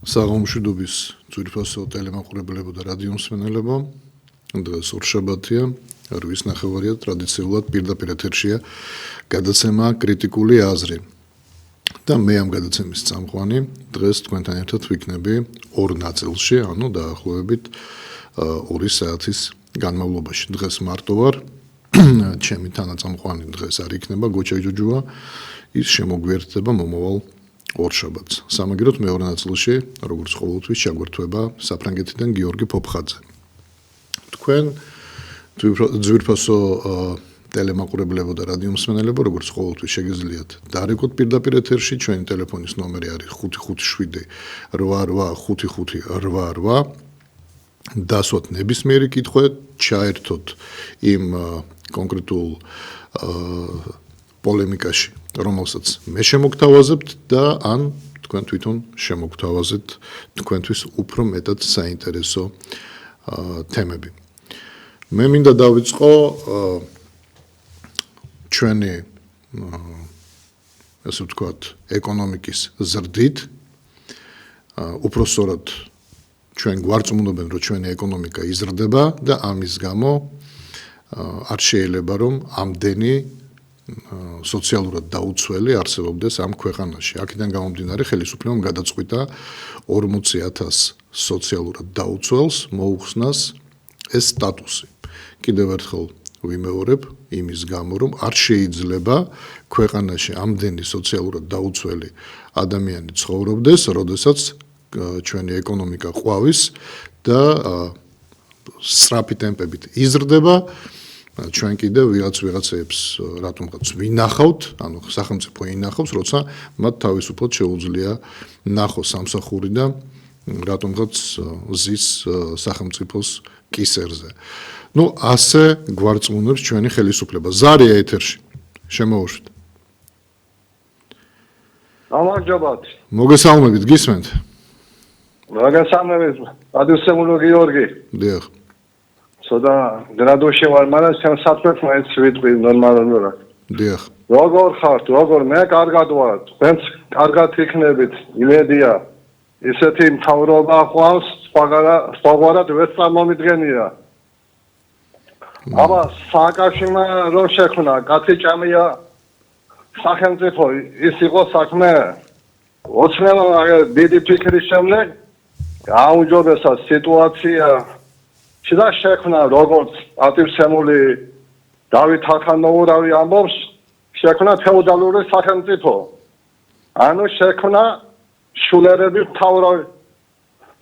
საღამოშვიდობის ძვირფასო ტელემაყურებლებო და რადიო მსმენელებო, დღეს ორშაბათია, 8:30 ტრადიციულად პირდაპირ ეთერშია გადაცემა კრიტიკული აზრი. და მე ამ გადაცემის წამყვანი დღეს თქვენთან ერთად ვიქნები ორ ნაწილში, ანუ დაახლოებით 2 საათის განმავლობაში. დღეს მარტო ვარ, ჩემი თანაწამყვანი დღეს არ იქნება გოჩა ჯუჯუა, ის შემოგვიერთდება მომავალ ორშაბათს. სამაგიეროდ მეორე ნაწილში, როგორც ყოველთვის, ჩაგვერთვება საფრანგეთიდან გიორგი ფოფხაძე. თქვენ ძვირფასო ტელემაყურებლებო და რადიო მსმენელებო, როგორც ყოველთვის შეგიძლიათ დარეკოთ პირდაპირ ეთერში, ჩვენი ტელეფონის ნომერი არის 557 885588. დასვათ ნებისმიერი კითხვე, ჩაერთოთ იმ კონკრეტულ პოლემიკაში, რომელსაც მე შემოგთავაზებთ და ან თქვენ თვითონ შემოგთავაზეთ თქვენთვის უფრო მეტად საინტერესო თემები. მე მინდა დავიწყო ჩვენი ასე ვთქვათ, ეკონომიკის ზრდით. უпроსორად ჩვენ გვარწმუნებენ, რომ ჩვენი ეკონომიკა იზრდება და ამის გამო არ შეიძლება რომ ამდენი სოციალურად დაუცველი არსებობდეს ამ ქვეყანაში. აქედან გამომდინარე, ხელისუფლებამ გადაწყვიტა 40,000 სოციალურად დაუცველს მოუხსნას ეს სტატუსი. კიდევ ერთხელ ვიმეორებ, იმის გამო, რომ არ შეიძლება ქვეყანაში ამდენი სოციალურად დაუცველი ადამიანი ცხოვრობდეს, როდესაც ჩვენი ეკონომიკა ყვავის და სწრაფი ტემპებით იზრდება. ჩვენ კიდევ ვიღაცებს რატომღაც ვინახავთ, ანუ სახელმწიფო ინახავს, როცა მათ თავისუფლად შეუძლია ნახოს სამსახური და რატომღაც ზის სახელმწიფოს კისერზე. ასე გვარწმუნებს ჩვენი ხელისუფლება. ზარია ეთერში. შემოუშვით. გამარჯობათ. მოგესალმებით, გისმენთ? მოგესალმებით, ადუსემულო გიორგი. დიახ. ცოტა გრადუში ვარ, მაგრამ შენ საქმეს მაინც ვიტყვი ნორმალურად. დიახ. როგორ ხართ? როგორ? მე კარგად ვარ. თქვენც კარგად იქნებით, იმედია. ისეთი მთავრობა ყავს, სხვაგვარად ვერ წარმომიდგენია. აბა, სააკაშიმა რომ შექმნა, კაცი ჭამია სახელმწიფო, ის იყო საქმე. ოცნება დიდი ფიქრის შემდეგ გააუმჯობესა სიტუაცია. შიდა შექმნა, როგორც პატივცემული დავით ახანოურავი ამბობს, შექმნა ფეოდალური სახელმწიფო. ანუ შექმნა შულერები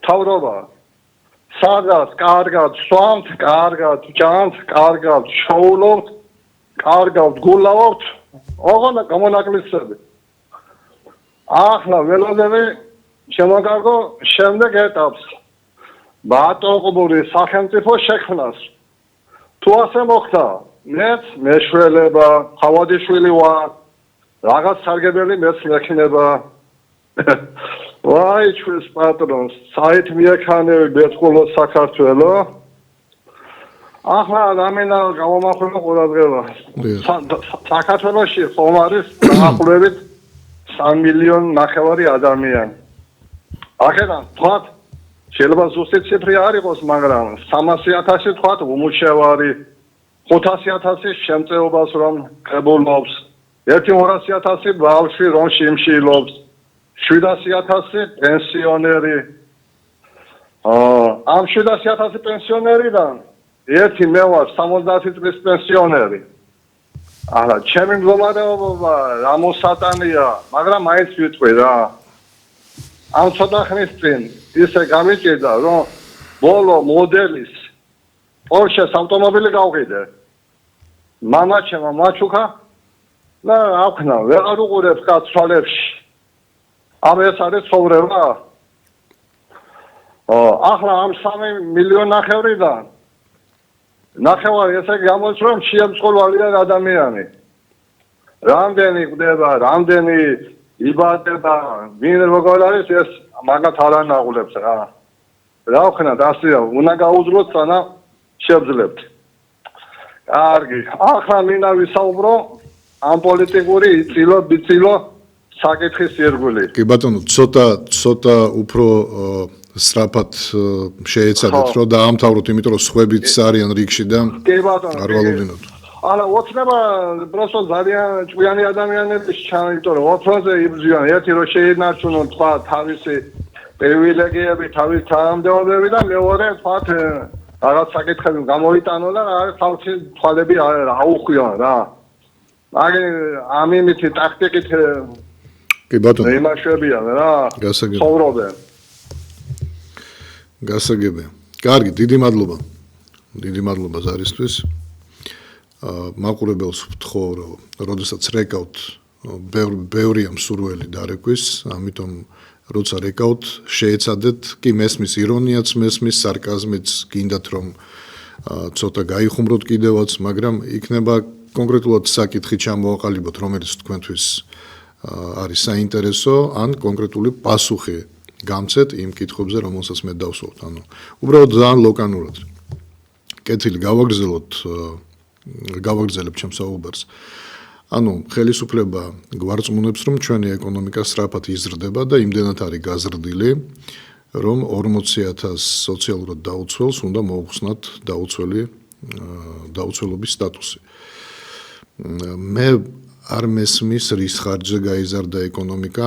მთავრობა. სადაც კარგად სვამთ, კარგად ჭამთ, კარგად შოულობთ, კარგად გულავთ, ოღონდ გამონაკლისები. ახლა ველოდები შემოგარგო შემდეგ ეტაპს. ბატონყმური სახელმწიფო შექმნას. თუ ასე მოხდა, მეც მეშველება, ხავადიშვილი ვარ, რაღაც სარგებელი მეც მექნება. ვაი ჩვენს პატრონს, საით მიექანები ბეწყულო საქართველო. ახლა რამინდა გამომახვილო ყურადღება. საქართველოში ხომ არის დაახლოებით 3,5 მილიონი ადამიანი. აქედან თქვათ, შეიძლება ზუსტი ციფრი არ იყოს, მაგრამ 300,000 თქვათ უმუშევარი, 500,000 შემწეობას რომ კრებულობს, 1,200,000 ბავშვი რომ შიმშილობს, 700,000 პენსიონერი. ამ 700,000 პენსიონერიდან ერთი მე ვარ 70 წლის პენსიონერი. ახლა ჩემი მდგომარეობა რა მოსატანია, მაგრამ მაინც ვიტყვი რა. ამ ცოტა ხნის წინ ისე გამიჭირდა, რომ ბოლო მოდელის პორშეს ავტომობილი გავყიდე. მამაჩემო მაჩუქა და აქვნა, ვეღარ უყურებს კაც თვალებში. ეს არის ცხოვრება. ახლა ამ 3,5 მილიონიდან ნახევარი ესე გამოდის, რომ შეემწყურვალიან ადამიანი. რამდენი ყდება, რამდენი იბადება, ვინ როგორ არის, ეს მაგათ არ ანაღულებს რა. რა ვქნათ, ასეა, უნდა გაუძლოთ, სანამ შევძლებთ. კარგი, ახლა მინდა ვისაუბრო ამ პოლიტიკური იწილო, ბიცილო საკითხის ირგვლივ. კი ბატონო, ცოტა უფრო სწრაფად შეეცადეთ, რომ დაამთავროთ, იმიტომ რომ სხვებიც არიან რიგში და კი ბატონო. არ ვალოვდინოთ. არა, ოცნება просто ძალიან ჭკვიანი ადამიანების ჩანა, იმიტომ რომ ოთროზე იბრძვიან, ერთი რომ შეინარჩუნონ თქვა თავისი პრივილეგიები, თავის თანამდებობები და მეორე თქვა რაღაც საკითხები გამოიტანონ და ხალხის თვალები აუხვიონ რა. ამით ტაქტიკით კი ბატონო. იმაშებიან რა. ცხოვრობენ. გასაგებია. კარგი, დიდი მადლობა. დიდი მადლობა ზარისთვის. მაყურებელს ვთხოვ, რომ როდესაც რეკავთ, ბევრია მსურველი დარეკვის, ამიტომ როცა რეკავთ, შეეცადეთ, კი მესმის ირონიაც, მესმის სარკაზმიც, გინდათ რომ ცოტა გაიხუმროთ კიდევაც, მაგრამ იქნება კონკრეტულად საკითხი ჩამოაყალიბოთ, რომელიც თქვენთვის არის საინტერესო, ან კონკრეტული პასუხი გამცეთ იმ კითხვებზე, რომელსაც მე დავსვათ. ანუ უბრალოდ ძალიან ლოკანურად. კეთილი გავაგრძელებ ჩემს საუბარს. ანუ ხელისუფლება გვარწმუნებს, რომ ჩვენი ეკონომიკა სწრაფად იზრდება და იმდენად არის გაზრდილი, რომ 40,000 სოციალურად დაუცველს უნდა მოუხსნათ დაუცველობის სტატუსი. მე არ მესმის რის ხარჯზე გაიზარდა ეკონომიკა,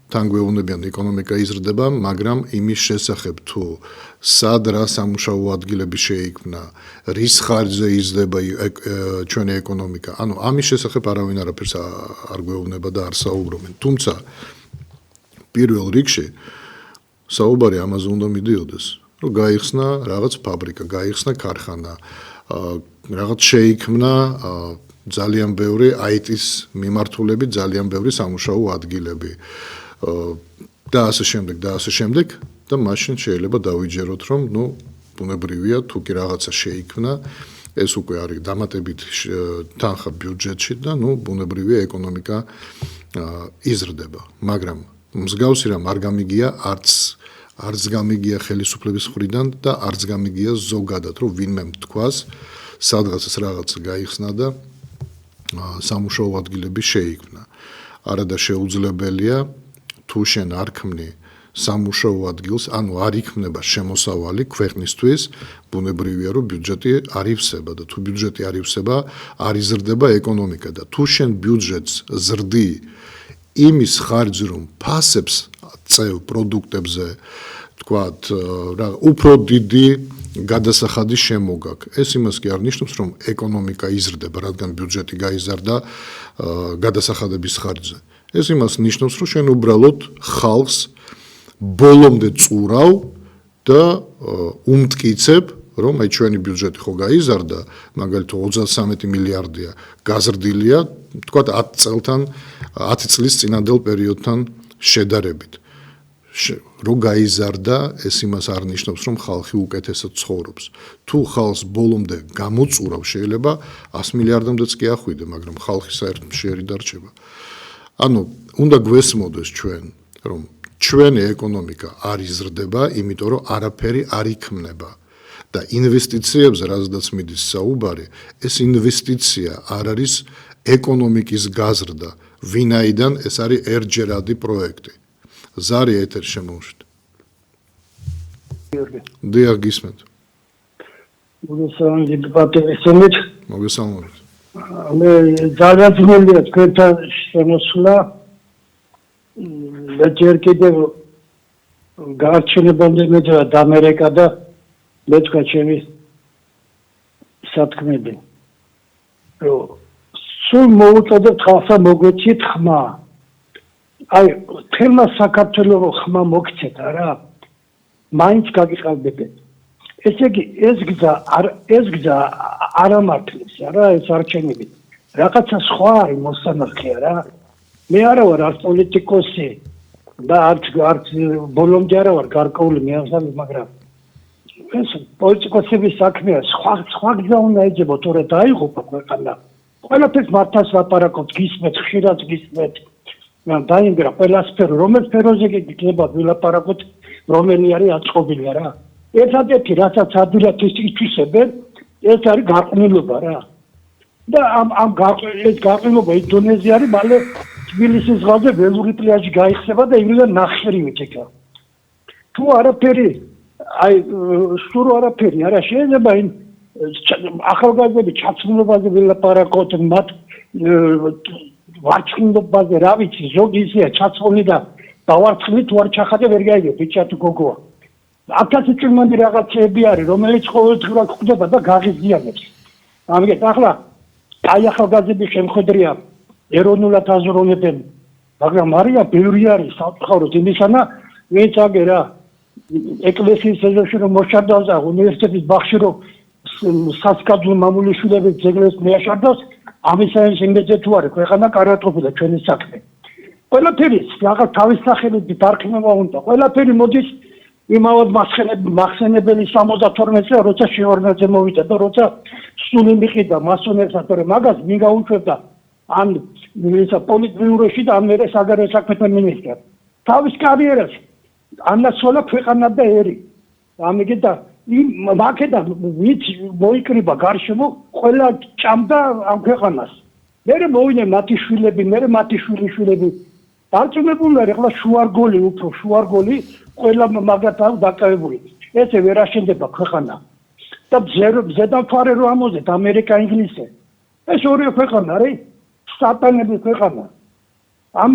თან გვეუბნებიან ეკონომიკა იზრდება, მაგრამ იმის შესახებ თუ სად რა სამუშაო ადგილები შეიქმნა, რის ხარჯზე იზრდება ჩვენი ეკონომიკა, ანუ ამის შესახებ არავინ არაფერს არ გვეუბნება და არ საუბრობენ. თუმცა პირველ რიგში საუბარი ამაზე უნდა მიდიოდეს, რომ გაიხსნა რაღაც ფაბრიკა, გაიხსნა ქარხანა, რაღაც შეიქმნა ძალიან ბევრი IT-ის მიმართულები, ძალიან ბევრი სამუშაო ადგილები. და ასე შემდეგ და მაშინ შეიძლება დავიჯეროთ, რომ ბუნებრივია თუ კი რაღაცა შეიქმნა, ეს უკვე არის დამატებით თანხა ბიუჯეტში და ბუნებრივია ეკონომიკა იზრდება. მაგრამ მსგავსი რამ არ გამიგია არც გამიგია ხელისუფლების მხრიდან და არც გამიგია ზოგადად, რომ ვინმე თქვას, სადღაც რაღაც გაიხსნა და სამუშაო ადგილები შეიქმნა. არადა შეუძლებელია თუ შენ არ ქმნი სამუშაო ადგილს, ანუ არ იქმნება შემოსავალი ქვეყნისთვის, ბუნებრივია რომ ბიუჯეტი არ ივსება და თუ ბიუჯეტი არ ივსება, არ იზრდება ეკონომიკა და თუ შენ ბიუჯეტს ზრდი იმის ხარჯზე რომ ფასებს წევ პროდუქტებზე, თქვათ, უფრო დიდი გადასახადი შემოგაქ. ეს იმას კი არ ნიშნავს, რომ ეკონომიკა იზრდება, რადგან ბიუჯეტი გაიზარდა გადასახადების ხარჯზე. ეს იმას ნიშნავს, რომ შენ უბრალოდ ხალხს ბოლომდე წურავ და უმტკიცებ, რომ აი ჩვენი ბიუჯეტი ხო გაიზარდა, მაგალითად 33 მილიარდია, გაზრდილია, თქვათ 10 წლის წინანდელ პერიოდთან შედარებით. რო გაიზარდა, ეს იმას არ ნიშნავს, რომ ხალხი უკეთესად ცხოვრობს. თუ ხალხს ბოლომდე გამოწურავ, შეიძლება 100 მილიარდამდეც კი ახვიდე, მაგრამ ხალხი საერთოდ შეერი დარჩება. ანუ უნდა გვესმოდეს ჩვენ, რომ ჩვენი ეკონომიკა არ იზრდება, იმიტომ რომ არაფერი არ იქმნება. და ინვესტიციებზე, რაზედაც მიდის საუბარი, ეს ინვესტიცია არ არის ეკონომიკის გაზრდა, ვინაიდან ეს არის ერთჯერადი პროექტი. ზარი ეთერი შემოვშვით. დიახ, გისმენთ. მოგესალმებით. მე ძალიან ძნელია თქვენთან შემოსვლა. მე ჯერ კიდევ გარჩენებამდე მეძრა დამერეკა და მე თქვა ჩემი სათქმები. რომ სულ მოუწოდეთ ხალხს მოგვეცით ხმა. აი, თემა საქართველოს ხმა მოგცეთ არა? მაინც გაგიყალბებთ. ესე იგი, ეს გზა არ ამართლებს, არა, ეს არჩევნები. რაღაცა სხვა არის მოსანახი, არა? მე არა ვარ არც პოლიტიკოსი და არც ბოლომდე არა ვარ გარკვეული მეამსალი, მაგრამ ეს პოლიტიკოსების საქმეა, სხვა გზა უნდა ეძებოთ, თორე დაიღუპა ქვეყანა. ყველაფერს მართავს ლაპარაკობთ, გისმეთ, ხშირად გისმეთ. დაინგრა ყველა სფერო, რომელ სფეროზე გიქნება ვილაპარაკოთ, რომელი არის აწყობილი რა. ერთადერთი რასაც ადვილად ითვისებენ, ეს არის გარყვნილობა რა. და ამ ეს გაყინობა ინდონეზია არის, მალე თბილისის ზღვაზე ველური პლაჟი გაიხსნება და იმიდან ნახევარი ვეჭექა. თუ არაფერი, აი სულ არაფერი არა შეიძლება იმ ახალგაზრდები ჩაცმულობაზე ვილაპარაკოთ, მათ ვარცხნილობაზე, რა ვიცი, ზოგი ისეა ჩაცმული და დავარცხნით ვარ ჩახატე ვერ გაიგებ, ბიჭა თუ გოგოა. 1000 წლამდე რაღაცები არის, რომელიც ყოველდღურად ხდება და გაღიზიანებს. ამიტომ ახლა აი ახალგაზრდები შემხედრია ეროვნულად აზროვნებენ, მაგრამ არია ბევრი არის სამწუხაროდ იმისანა, ვინც აგერა ეკლესიის ეზოში რომ მოშარდავს და უნივერსიტეტის ბაღში რომ სასკაძულ მამულიშვილების ძეგლებს მეაშარდავს, ამისათვის იმეძე თუ არის ქვეყანა კარატოფილა ჩვენი საქმე. ყველაფერი რაღაც თავის სახელით დარქმევა უნდა. ყველაფერი მოდის იმავად მახსენებელი 72 წელი როცა შევარდნაძე მოვიდა და როცა სული მიყიდა მასონებსა, თორემ მაგას მინ გაუშვებდა ან ისა პოლიტბიუროში და ამ მერე საგარეო საქმეთა მინისტრად. თავის კარიერას ანაცოლა ქვეყანა და ერი. ამიტომ და მაკედა ვიც მოიკრიბა გარშემო ყველა ჭამდა ამ ქვეყანას. მერე მოვიდნენ მათი შვილები, მერე მათი შვილიშვილები. დარწმუნებული ვარ, ახლა შუარგოლი უფრო შუარგოლი ყველა მაგათაა დაკავებული. ესე ვერ აშენდება ქვეყანა. და ზედამფარე რო ამოზეთ ამერიკა, ინგლისი. ეს ორი ქვეყანა არის სატანების ქვეყანა. ამ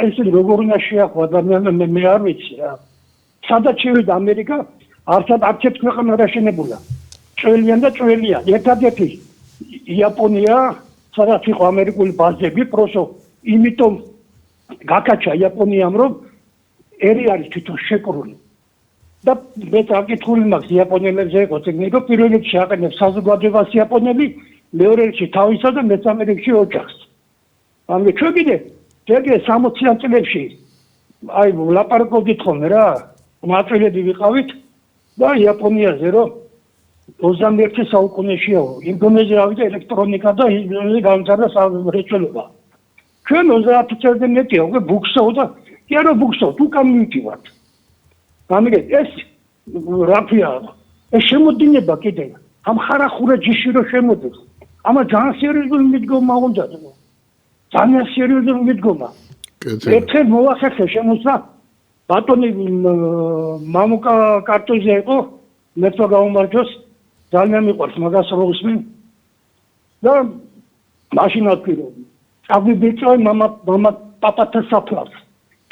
ესე როგორ უნდა შეახვა ადამიანმა მე არ ვიცი რა. სადაც შევიდა ამერიკა, არცერთ ქვეყანა არ აშენებულა. ჭველიან და ჭველია. ერთადერთი იაპონია, სადაც იყო ამერიკული ბაზები, პროსო, იმიტომ გაკაჩა იაპონიამ, რომ ერი არის თვითონ შეკრული. და მე წაკითხული მაქვს იაპონელებზე იყო ტექნიკა, პირველ რიგში აყენებს საზოგადოებას იაპონელი, მეორე რიგში თავისა და მესამე რიგში ოჯახს. ამიტომ ჩვენ კიდე 60-იან წლებში აი ლაპარაკობდით ხოლმე რა, მაწილები ვიყავით და იაპონიაზე რომ 21 საუკუნეშია ინდონეზიავი და ელექტრონიკა და ინდონეზია გამზარდა სამრეწველობა. ჩვენ 30 წელზე მეტია უკვე ბუქსოვ და კი არა ბუქსოვ, თუ გამივიდივართ. ამიტომ ეს რაფია, ეს შემოდინება კიდე ამ ხარახურა ჯიში რო შემოდის. ამა ძალიან სერიოზული მიდგომა უნდა. ძალიან სერიოზული მიდგომა. ერთხელ მოახერხე შემოსა ბატონი მამუკა კარტოზია იყო, მერტო გაუმარჯოს, ძალიან მიყვარს მაგას რო უსმენ. და მაშინ აკირები. აგვიბილწავენ მამა პაპათა საფლავს.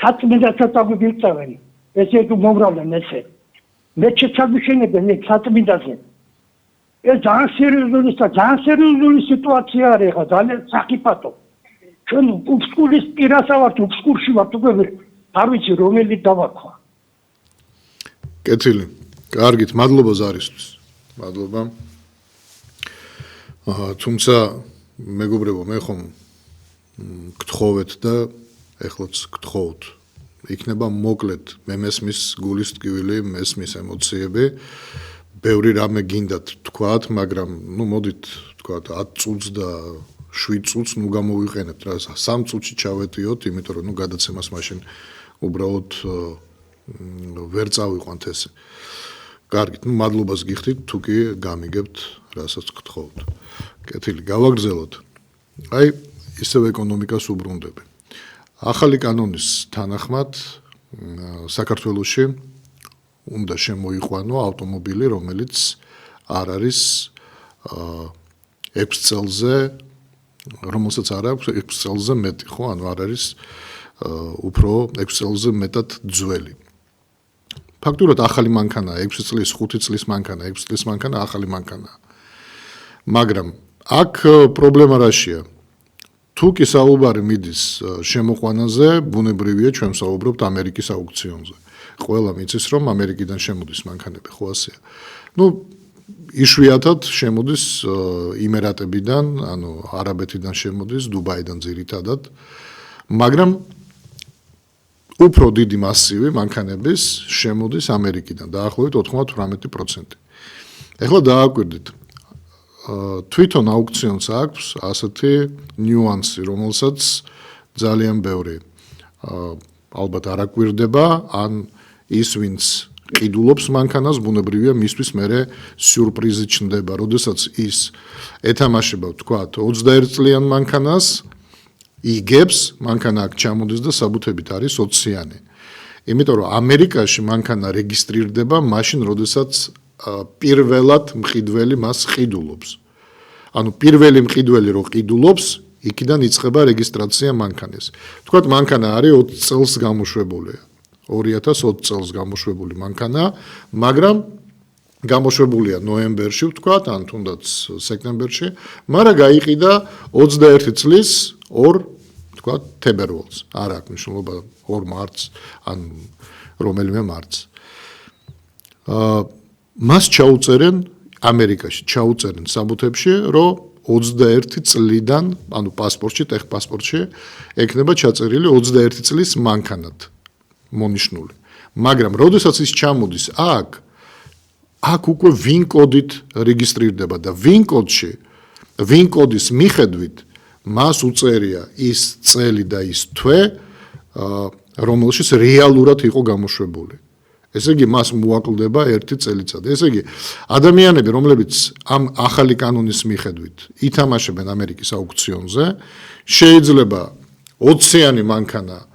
თაწმინდასაც აგვიბილწავენ. ესე თუ მომრავლენ ესე. მე შეცაგუშენებენ ეს თაწმინდაზე. ეს ძალიან სერიოზული სიტუაცია არის ხა, ძალიან საკიფათო. ჩვენ უბსკურის პირასა ვართ, უბსკურში ვართ უკვე არ ვიცი რომელი დავარქვა. კეთილი. კარგით, მადლობა ზარისთვის. მადლობა. თუმცა მეგობრებო, მე ხომ გთხოვეთ და ეხლაც გთხოვთ. იქნება მოკლედ, მე მესმის გულის ტკივილი, მესმის ემოციები. ბევრი რამე გინდათ თქვათ, მაგრამ ნუ მოდით თქვათ 10 წუთს და 7 წუთს ნუ გამოვიყენებთ რა, 3 წუთში ჩავეტიოთ, იმიტომ რომ ნუ გადაცემას მაშინ უბრალოდ ვერ წავიყვანთ ესე. კარგით, ნუ მადლობას გიხდით, თუ კი გამიგებთ, რასაც გთხოვთ. კეთილი, გავაგრძელოთ. აი, ისევ ეკონომიკას უბრუნდები. ახალი კანონის თანახმად საქართველოში უნდა შემოიყვანო ავტომობილი, რომელიც არ არის 6 წელზე, რომელსაც არ აქვს 6 წელზე მეტი, ხო, ანუ არ არის უფრო 6 წელზე მეტად ძველი. ფაქტურად ახალი მანქანაა, 6 წლის, 5 წლის მანქანა, 6 წლის მანქანა ახალი მანქანაა. მაგრამ აქ პრობლემა რაშია? თუ კი საუბარი მიდის შემოყვანაზე, ბუნებრივია ჩვენ საუბრობთ ამერიკის აუქციონზე. ყველა მიცის რომ ამერიკიდან შემოდის მანქანები, ხო ასეა. ნუ იშვიათად შემოდის იმერატებიდან, ანუ არაბეთიდან შემოდის, დუბაიდან ძირითადად. მაგრამ უფრო დიდი მასივი მანქანების შემოდის ამერიკიდან, დაახლოებით 98%. ეხლა დააკვირდით თვითონ აუქციონს აქვს ასეთი ნიუანსი, რომელსაც ძალიან ბევრი ალბათ არ აკვირდება, ან ის ვინც ყიდულობს მანქანას, ბუნებრივია მისთვის მერე სიურპრიზი ჩნდება, როდესაც ის ეთამაშება, ვთქვათ, 21 წლიან მანქანას, იგებს, მანქანა აქ ჩამოდის და საბუთებით არის 20-იანი. იმიტომ რომ ამერიკაში მანქანა რეგისტრირდება მაშინ, როდესაც პირველად მყიდველი მას ყიდულობს. ანუ პირველი მყიდველი რო ყიდულობს, იქიდან იწყება რეგისტრაცია მანქანის. ვთქვათ, მანქანა არის 20 წელს გამოშვებული. 2020 წელს გამოშვებული მანქანა, მაგრამ გამოშვებულია ნოემბერში, ვთქვათ, ან თუნდაც სექტემბერში, მაგრამ გაიყიდა 21 წლის 2 ვთქვათ, თებერვალს. არ აქვს მნიშვნელობა 2 მარტს ან რომელიმე მარტს. მას ჩაუწერენ ამერიკაში, ჩაუწერენ საბუთებში, რომ 21 წლიდან, ანუ პასპორტში, ტეხპასპორტში ექნება ჩაწერილი 21 წლის მანქანად მონიშნული. მაგრამ როდესაც ის ჩამოდის აქ უკვე ვინ კოდით რეგისტრირდება და ვინ კოდის მიხედვით მას უწერია ის წელი და ის თვე, რომელშიც რეალურად იყო გამოშვებული. ესე იგი, მას მოაკლდება 1 წელიწადი. ესე იგი, ადამიანები, რომლებიც ამ ახალი კანონის მიხედვით ითამაშებენ ამერიკის აუქციონზე, შეიძლება 20-იანი მანქანა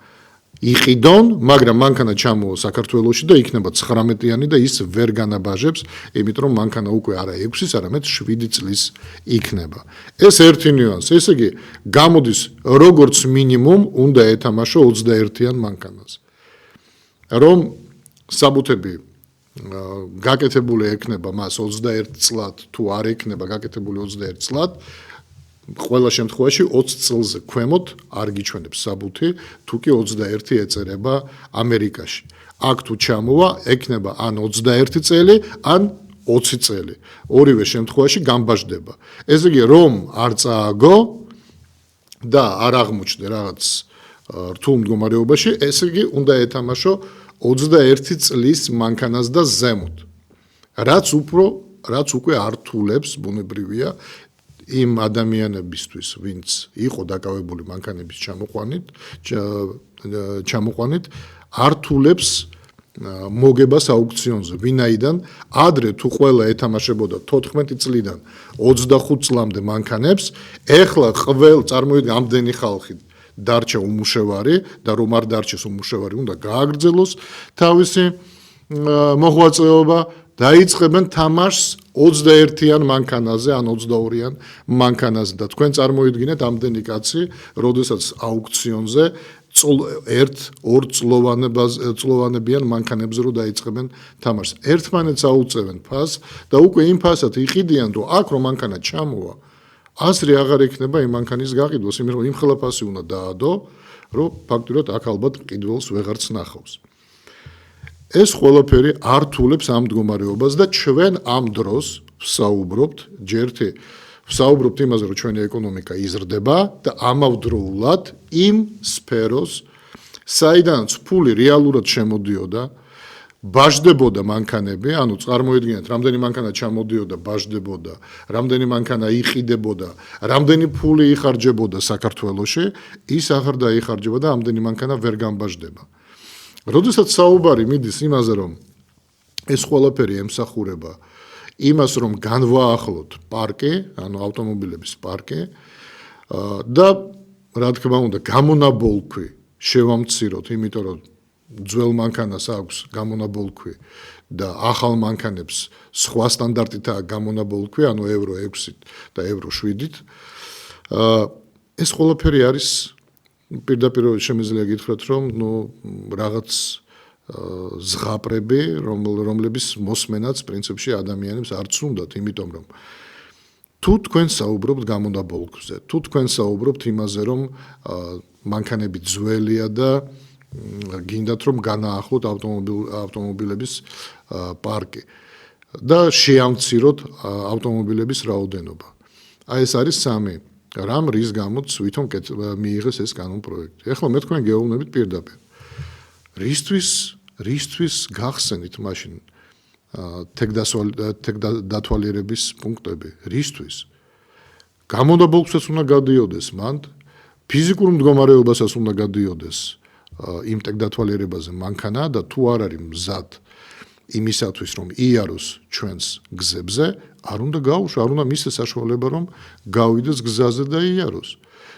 იყიდონ, მაგრამ მანქანა ჩამოვა საქართველოში და იქნება 19-იანი და ის ვერ განაბაჟებს, იმიტომ რომ მანქანა უკვე არა 6-ის, არამედ 7 წლის იქნება. ეს ერთი ნიუანსი. ესე იგი, გამოდის როგორც მინიმუმ უნდა ეთამაშო 21-იან მანქანას. რომ საბუთები გაკეთებული ექნება მას 21 წლად, თუ არ ექნება გაკეთებული 21 წლად, ყველა შემთხვევაში 20 წელზე ქვემოთ არ გიჩვენებს საბუთი, თუ კი 21 ეწერება ამერიკაში. აქ თუ ჩამოვა, ექნება ან 21 წელი, ან 20 წელი. ორივე შემთხვევაში გამბაჟდება. ესე იგი, რომ არ წააგო და არ აღმოჩნდა რაღაც რთულ მდგომარეობაში, ესე იგი, უნდა ეთამაშო 21 წლის მანქანას და ზემოთ. რაც უკვე ართულებს, ბუნებრივია, იმ ადამიანებისთვის, ვინც იყო დაკავებული მანქანების ჩამოყვანით, ართულებს მოგებას აუქციონზე. ვინაიდან ადრე თუ ყველა ეთამაშებოდა 14 წლიდან 25 წლამდე მანქანებს, ეხლა წარმოიდგინე ამდენი ხალხი დარჩა უმუშევარი და რომ არ დარჩეს უმუშევარი, უნდა გააგრძელოს თავისი მოღვაწეობა. დაიწყებენ თამაშს 21-იან მანქანაზე, ან 22-იან მანქანაზე და თქვენ წარმოიდგინეთ ამდენი კაცი, როდესაც აუქციონზე 1-2 წლოვანებიან მანქანებზე რო დაიწყებენ თამაშს. ერთმანეთს აუწევენ ფასს და უკვე იმ ფასად იყიდიან, რომ აქ რომ მანქანა ჩამოვა, ასრი აღარ ექნება იმ მანქანის გაყიდვას, იმიტომ რომ იმ ხელა ფასი უნდა დაადო, რომ ფაქტურად აქ ალბათ ყიდველს ვეღარც ნახავს. ეს ყველაფერი ართულებს ამ მდგომარეობას და ჩვენ ამ დროს ვსაუბრობთ იმაზე, რომ ჩვენი ეკონომიკა იზრდება და ამავდროულად იმ სფეროს, საიდანაც ფული რეალურად შემოდიოდა, ბაჟდებოდა მანქანები, ანუ წარმოიდგინეთ, რამდენი მანქანა ჩამოდიოდა, ბაჟდებოდა, რამდენი მანქანა იყიდებოდა, რამდენი ფული იხარჯებოდა საქართველოში, ის აღარ დაიხარჯება და ამდენი მანქანა ვერ გამბაჟდება. როდესაც საუბარი მიდის იმაზე, რომ ეს ყველაფერი ემსახურება იმას, რომ განვაახლოთ პარკი, ანუ ავტომობილების პარკი და რა თქმა უნდა, გამონაბოლქვი შევამციროთ, იმიტომ რომ ძველ მანქანას აქვს გამონაბოლქვი და ახალ მანქანებს სხვა სტანდარტითაა გამონაბოლქვი, ანუ ევრო 6-ით და ევრო 7-ით. ეს ყველაფერი არის პირდაპირ შემიძლია გითხრათ, რომ რაღაც ზღაპრები, რომლების მოსმენაც პრინციპში ადამიანებს არც უნდათ, იმიტომ რომ თუ თქვენ საუბრობთ გამონაბოლქვზე, თუ თქვენ საუბრობთ იმაზე, რომ მანქანები ძველია და გინდათ რომ განაახლოთ ავტომობილების პარკი და შეამციროთ ავტომობილების რაოდენობა. აი ეს არის სამი რამ რის გამოც ვითომ მიიღეს ეს კანონპროექტი. ეხლა მე თქვენ გეუბნებით პირდაპირ. რისთვის გახსენით მაშინ თეგდათვალიერების პუნქტები? რისთვის? გამონაბოლქვსაც უნდა გადიოდეს მანდ, ფიზიკურ მდგომარეობასაც უნდა გადიოდეს იმ თეგდათვალიერებაზე მანქანა და თუ არ არის მზად იმისათვის რომ იაროს ჩვენს გზებზე არ უნდა გაუშვა, არ უნდა მისცეს საშუალება რომ გავიდეს გზაზე და იაროს.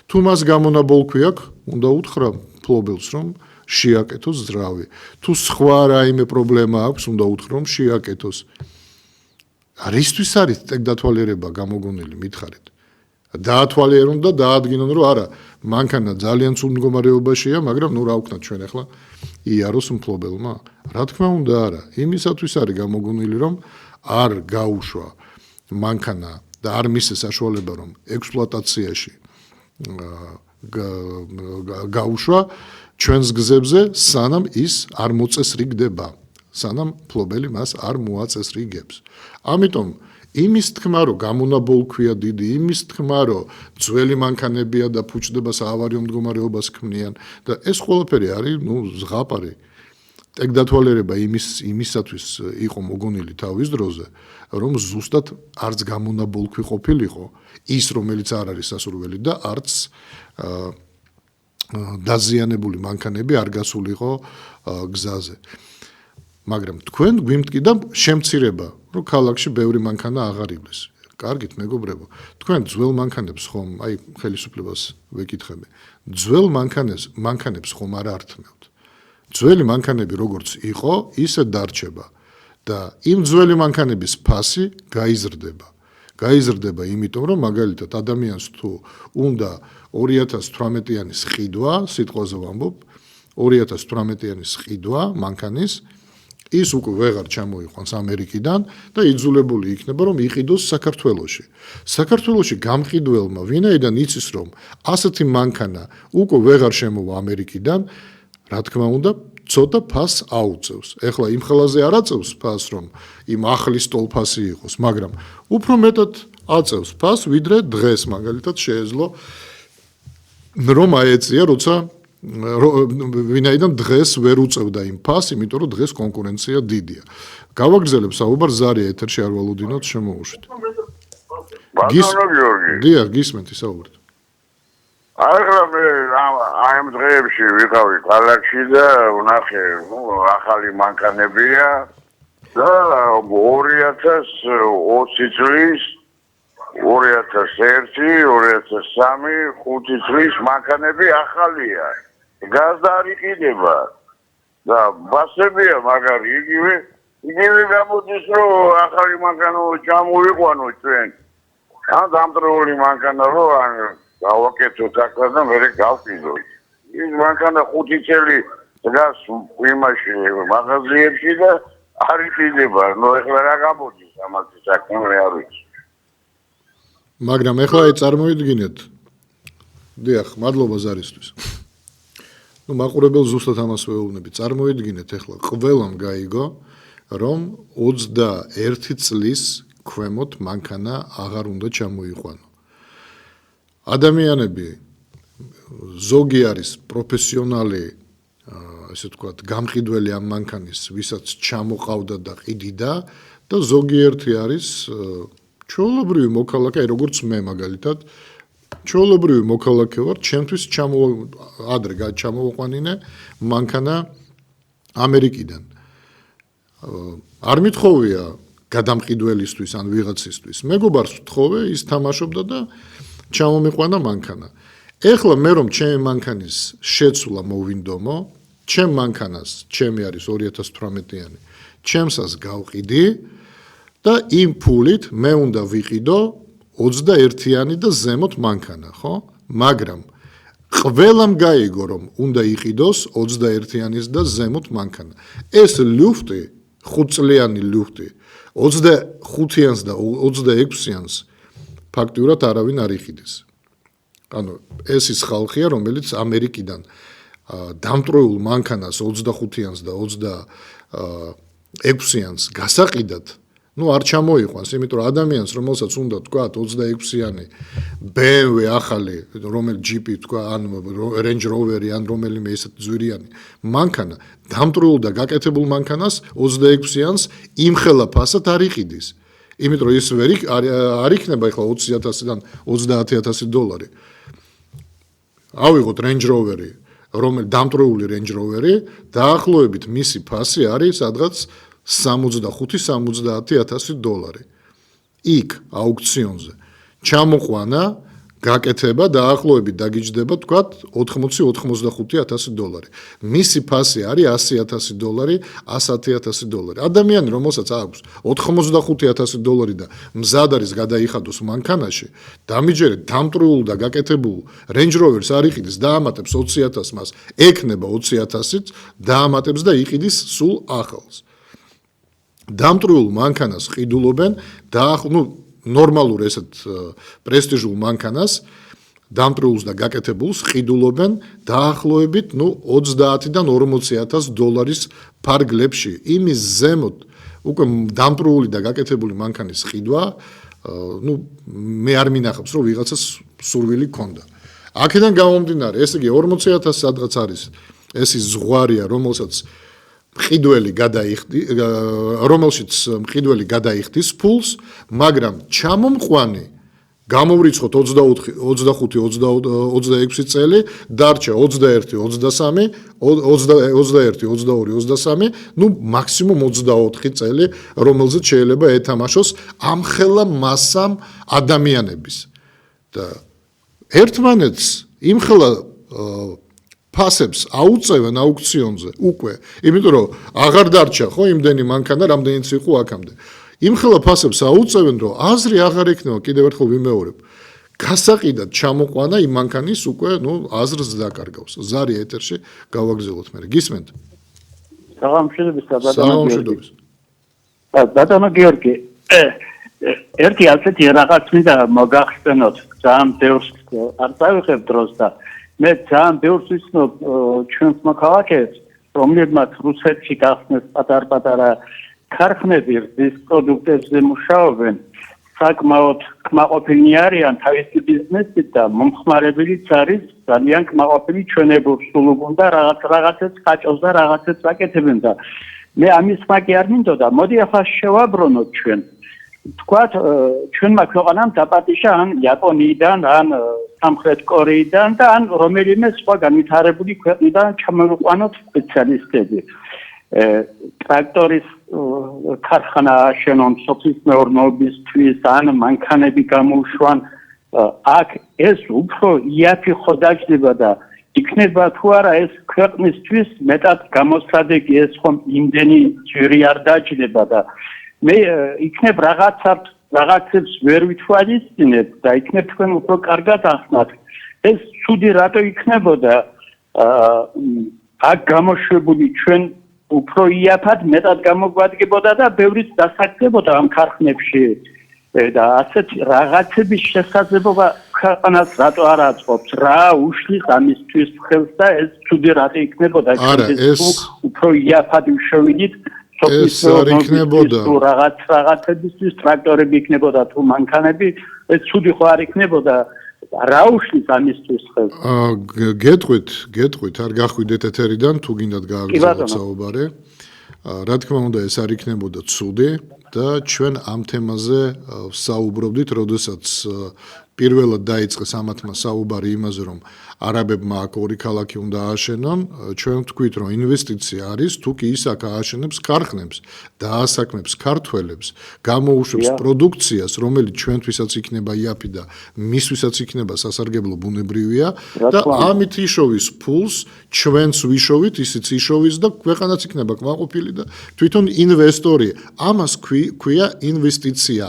თუ მას გამონაბოლქვი აქვს, უნდა უთხრა ფლობელს რომ შეაკეთოს ძრავი. თუ სხვა რაიმე პრობლემა აქვს, უნდა უთხრა რომ შეაკეთოს. რისთვის არის ტექდათვალიერება გამოგონილი, მითხარით? დაათვალიერონ და დაადგინონ რომ არა, მანქანა ძალიან ცუდ მდგომარეობაშია, მაგრამ ნუ რა ვქნათ ჩვენ ახლა იაროს მფლობელმა? რა თქმა უნდა არა, იმისათვის არის გამოგონილი რომ არ გაუშვა მანქანა და არ მისცეს საშუალება რომ ექსპლუატაციაში გაუშვა ჩვენს გზებზე, სანამ ის არ მოწესრიგდება, სანამ მფლობელი მას არ მოაწესრიგებს. ამიტომ იმის თქმა რომ გამონაბოლქვია დიდი, იმის თქმა რომ ძველი მანქანებია და ფუჭდება საავარიო მდგომარეობას ქმნიან და ეს ყველაფერი არის ზღაპარი. ტექდათვალიერება იმისათვის იყო მოგონილი თავის დროზე, რომ ზუსტად არც გამონაბოლქვი ყოფილიყო ის, რომელიც არ არის სასურველი და არც დაზიანებული მანქანები არ გასულიყო გზაზე. მაგრამ თქვენ გვიმტკიდა შემცირება, რომ ქალაქში ბევრი მანქანა აღარ ივლეს. კარგით, მეგობრებო, თქვენ ძველ მანქანებს ხომ, აი ხელისუფლებას ვეკითხები, ძველ მანქანებს ხომ არ ართმევთ. ძველი მანქანები როგორც იყო, ისე დარჩება და იმ ძველი მანქანების ფასი გაიზრდება. გაიზრდება იმიტომ, რომ მაგალითად ადამიანს თუ უნდა 2018-იანის ყიდვა, სიტყვაზე ვამბობ, 2018-იანის ყიდვა მანქანის ის უკვე ვეღარ ჩამოიყვანს ამერიკიდან და იძულებული იქნება რომ იყიდოს საქართველოში. საქართველოში გამყიდველმა ვინაიდან იცის რომ ასეთი მანქანა უკვე ვეღარ შემოვა ამერიკიდან, რა თქმა უნდა, ცოტა ფასს აუწევს. ეხლა იმ ხელაზე არ აწევს ფასს რომ იმ ახლის ტოლფასი იყოს, მაგრამ უფრო მეტად აწევს ფასს, ვიდრე დღეს მაგალითად შეეძლო რომ აეწია, როცა ვინაიდან დღეს ვერ უწევდა იმ ფასს, იმიტომ რომ დღეს კონკურენცია დიდია. გავაგრძელებ საუბარს, ზარია ეთერში არ ვალოდინოთ, შემოუშვით. ბატონო გიორგი. დიახ, გისმენთ საუბარს. ახლა მე ამ დღეებში ვიყავი ქალაქში და ვნახე, ახალი მანქანებია და 2020 წლის 2001, 2003, 5 წლის მანქანები ახალია. გაზდა არ იყიდება და ბასებია მაგარი იგივე გამოდის რომ ახალი მანქანა ჩამოვიყვანო ჩვენ. ან დამტრეული მანქანა რო ან გავაკეთოთ ახლა და მე გავყიდოთ. ის მანქანა 5 წელი დგას იმაში მაღაზიებში და არ იყიდება. ნუ ეხლა რა გამოდის ამაზე საქმე არ ვიცი. მაგრამ ეხლა აი წარმოიდგინეთ. დიახ, მადლობა ზარისთვის. ნუ მაყურებელ ზუსტად ამას ვეუბნები. წარმოიდგინეთ ეხლა ყველამ გაიგო, რომ 21 წლის ქვემოთ მანქანა აღარ უნდა ჩამოიყვანო. ადამიანები ზოგი არის პროფესიონალი, ესე ვთქვათ, გამყიდველი ამ მანქანის, ვისაც ჩამოყავდა და ყიდიდა და ზოგიერთი არის ჩვეულებრივი მოქალაქე, როგორც მე მაგალითად, ჩვეულებრივი მოქალაქე ვარ, ჩემთვის ადრე ჩამოვყვანინე მანქანა ამერიკიდან. არ მithოვია გადამყიდველისთვის ან ვიღაცისთვის. მეგობარს ვთხოვე, ის თამაშობდა და ჩამომიყვანა მანქანა. ეხლა მე რომ ჩემი მანქანის შეცვლა მოვინდომო, ჩემ მანქანას, ჩემი არის 2018-იანი, ჩემსას გავყიდი და იმ ფულით მე უნდა ვიყიდო 21-იანი და ზემოთ მანქანა, ხო? მაგრამ ყველამ გაიგო რომ უნდა იყიდოს 21-яნის და ზემოთ მანქანა. ეს ლუფტი, 5 წლიანი ლუფტი, 25-იანს და 26-იანს ფაქტიურად არავინ არ იყიდეს. ანუ ეს ის ხალხია, რომელიც ამერიკიდან დამტროულ მანქანას 25-იანს და 26-იანს გასაყიდად, ნუ არ ჩამოიყვანს, იმიტომ რომ ადამიანს, რომელსაც უნდა თქვა 26-იანი BMW ახალი, რომელი ჯიპი თქვა, ან Range Rover-ი, ან რომელიმე ესეთ ძვირიანი მანქანა, დამტროულ და გაკეთებულ მანქანას 26-იანს იმხელა ფასად არ იყიდის. იმიტომ რომ ის არ იქნება ახლა 20,000-დან 30,000 დოლარი. ავიღოთ Range Rover-ი, რომელი დამტროული Range Rover-ი, დაახლოებით მისი ფასი არის სადღაც $65,000. იქ აუქციონზე ჩამოყვანა გაკეთება დაახლოებით დაგიჯდება თქვათ $80,000-95,000. მისი ფასი არის $100,000, $110,000. ადამიანი რომელსაც აქვს $85,000 და მზად არის გადაიხადოს მანქანაში, დამიჯერეთ დამტრიულ და გაკეთებულ Range Rover-ს არ იყიდეს, დაამატებს 20,000 მას, ეკნება 20,000-იც, დაამატებს და იყიდის სულ ახალს. დამტრიულ მანქანას ყიდულობენ ნორმალურ ესეთ პრესტიჟულ მანქანას დამტრიულს და გაკეთებულს ყიდულობენ დაახლოებით $30,000-დან $40,000 ფარგლებში. იმის ზემოთ უკვე დამტრიული და გაკეთებული მანქანის ყიდვა მე არ მინახავს რომ ვიღაცას სურვილი ქონდა. აქედან გამომდინარე, ესე იგი 40,000 სადღაც არის ეს ის ზღვარია, რომელშიც მყიდველი გადაიხდის ფულს, მაგრამ ჩამომყვანი გამოვრიცხოთ 25-26 წელი, დარჩა 21, 23, 22, მაქსიმუმ 24 წელი, რომელზეც შეიძლება ეთამაშოს ამხელა მასამ ადამიანების. და ერთმანეთს იმხელა ფასებს აუწევენ აუქციონზე უკვე, იმიტომ რომ აღარ დარჩა ხო იმდენი მანქანა, რამდენიც იყო აქამდე. იმხელა ფასებს აუწევენ, რომ აზრი აღარ ექნება, კიდევ ერთხელ ვიმეორებ. გასაყიდად ჩამოყვანა იმ მანქანის უკვე, აზრს დაკარგავს. ზარი ეთერში გავაგზავნოთ მე. გისმენთ? საღამოშიდობის. ბატონო გიორგი, ერთი ასეთი რაღაც მინდა მოგახსენოთ, ძალიან ბევრს არ წავიღებ დროს და მე ძალიან ბევრს ვიცნობ ჩვენს მოქალაქეებს, რომლებმაც რუსეთში გახსნეს პატარ-პატარა ქარხნები რის პროდუქტებზე მუშაობენ, საკმაოდ კმაყოფილნი არიან თავისი ბიზნესით და მომხმარებელიც არის ძალიან კმაყოფილი ჩვენებურ სულ უნდა რაღაცებს ხაჭოს და რაღაცებს აკეთებენ და მე ამის მაგი არ მინდოდა, მოდი ახლა შევაბრუნოთ ჩვენ. თქვათ ჩვენმა ქვეყანამ დაპატიჟა ან იაპონიიდან, ან სამხრეთ კორეიდან და ან რომელიმე სხვა განვითარებული ქვეყნიდან ჩამოვიყვანოთ სპეციალისტები. ტრაქტორის ქარხანა აშენონ სოფლის მეურნეობისთვის, ან მანქანები გამოუშვან, აქ ეს უფრო იაფი ხო დაჯდება და იქნება თუ არა ეს ქვეყნისთვის მეტად გამოსადეგი ეს ხომ იმდენი ძვირი არ დაჯდება და მე იქნებ რაღაცებს ვერ ვითვალისწინებ და იქნებ თქვენ უფრო კარგად ახსნათ. ეს ცუდი რატო იქნებოდა აქ გამოშვებული ჩვენ უფრო იაფად მეტად გამოგვადგებოდა და ბევრიც დასაქმებოდა ამ ქარხნებში და ასეთ რაღაცების შესაძლებლობა ქვეყანას რატო არ აწყობს, რა უშლის ამისთვის ხელს და ეს ცუდი რატო იქნებოდა უფრო იაფად შევიდით ეს არ იქნებოდა რაღაცებისთვის ტრაქტორები იქნებოდა თუ მანქანები ეს ცუდი ხო არ იქნებოდა რა უშლის ამისთვის ხელს გეტყვით არ გახვიდეთ ეთერიდან თუ გინდათ გააგრძელოთ საუბარი რა თქმა უნდა ეს არ იქნებოდა ცუდი და ჩვენ ამ თემაზე საუბრობდით როდესაც პირველად დაიწყეს ამათმა საუბარი იმაზე რომ არაბებმა აქ ორი ქალაქი უნდა ააშენონ ჩვენ ვთქვით რომ ინვესტიცია არის თუ კი ის აქ ააშენებს ქარხნებს და ასაქმებს ქართველებს გამოუშვებს პროდუქციას რომელიც ჩვენთვისაც იქნება იაფი და მისთვისაც იქნება სასარგებლო ბუნებრივია და ამით იშოვის ფულს ჩვენც ვიშოვით ისიც იშოვის და ქვეყანაც იქნება კმაყოფილი და თვითონ ინვესტორი ამას ქვია ინვესტიცია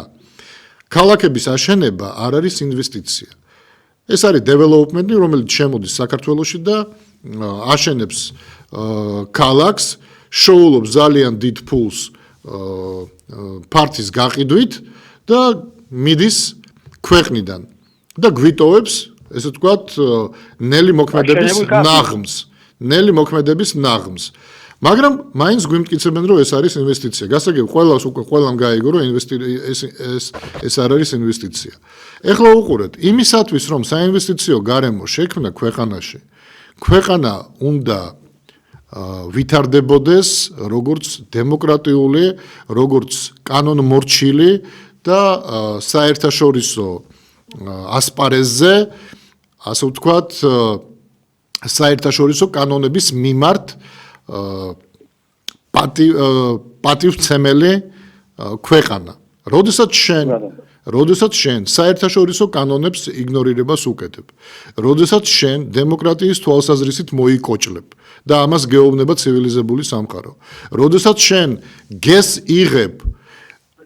ქალაქების აშენება არ არის ინვესტიცია. ეს არის დეველოპმენტი, რომელიც შემოდის საქართველოში და აშენებს ქალაქს, შოულობს ძალიან დიდ ფულს ფართის გაყიდვით და მიდის ქვეყნიდან და გვიტოვებს, ესე ვთქვათ, ნელი მოქმედების ნაღმს. მაგრამ მაინც გვიმტკიცებენ რომ ეს არის ინვესტიცია. გასაგებ ყველას უკვე ყველამ გაიგო რომ ეს არ არის ინვესტიცია. ეხლა უყურეთ, იმისათვის რომ საინვესტიციო გარემო შექმნა ქვეყანაში, ქვეყანა უნდა ვითარდებოდეს როგორც დემოკრატიული, როგორც კანონმორჩილი და საერთაშორისო ასპარეზზე, ასე ვთქვათ, საერთაშორისო კანონების მიმართ პატივცემელი ქვეყანა. როდესაც შენ საერთაშორისო კანონებს იგნორირებას უკეთებ, როდესაც შენ დემოკრატიის თვალსაზრისით მოიკოჭლებ და ამას გეუბნება ცივილიზებული სამყარო, როდესაც შენ გეს იღებ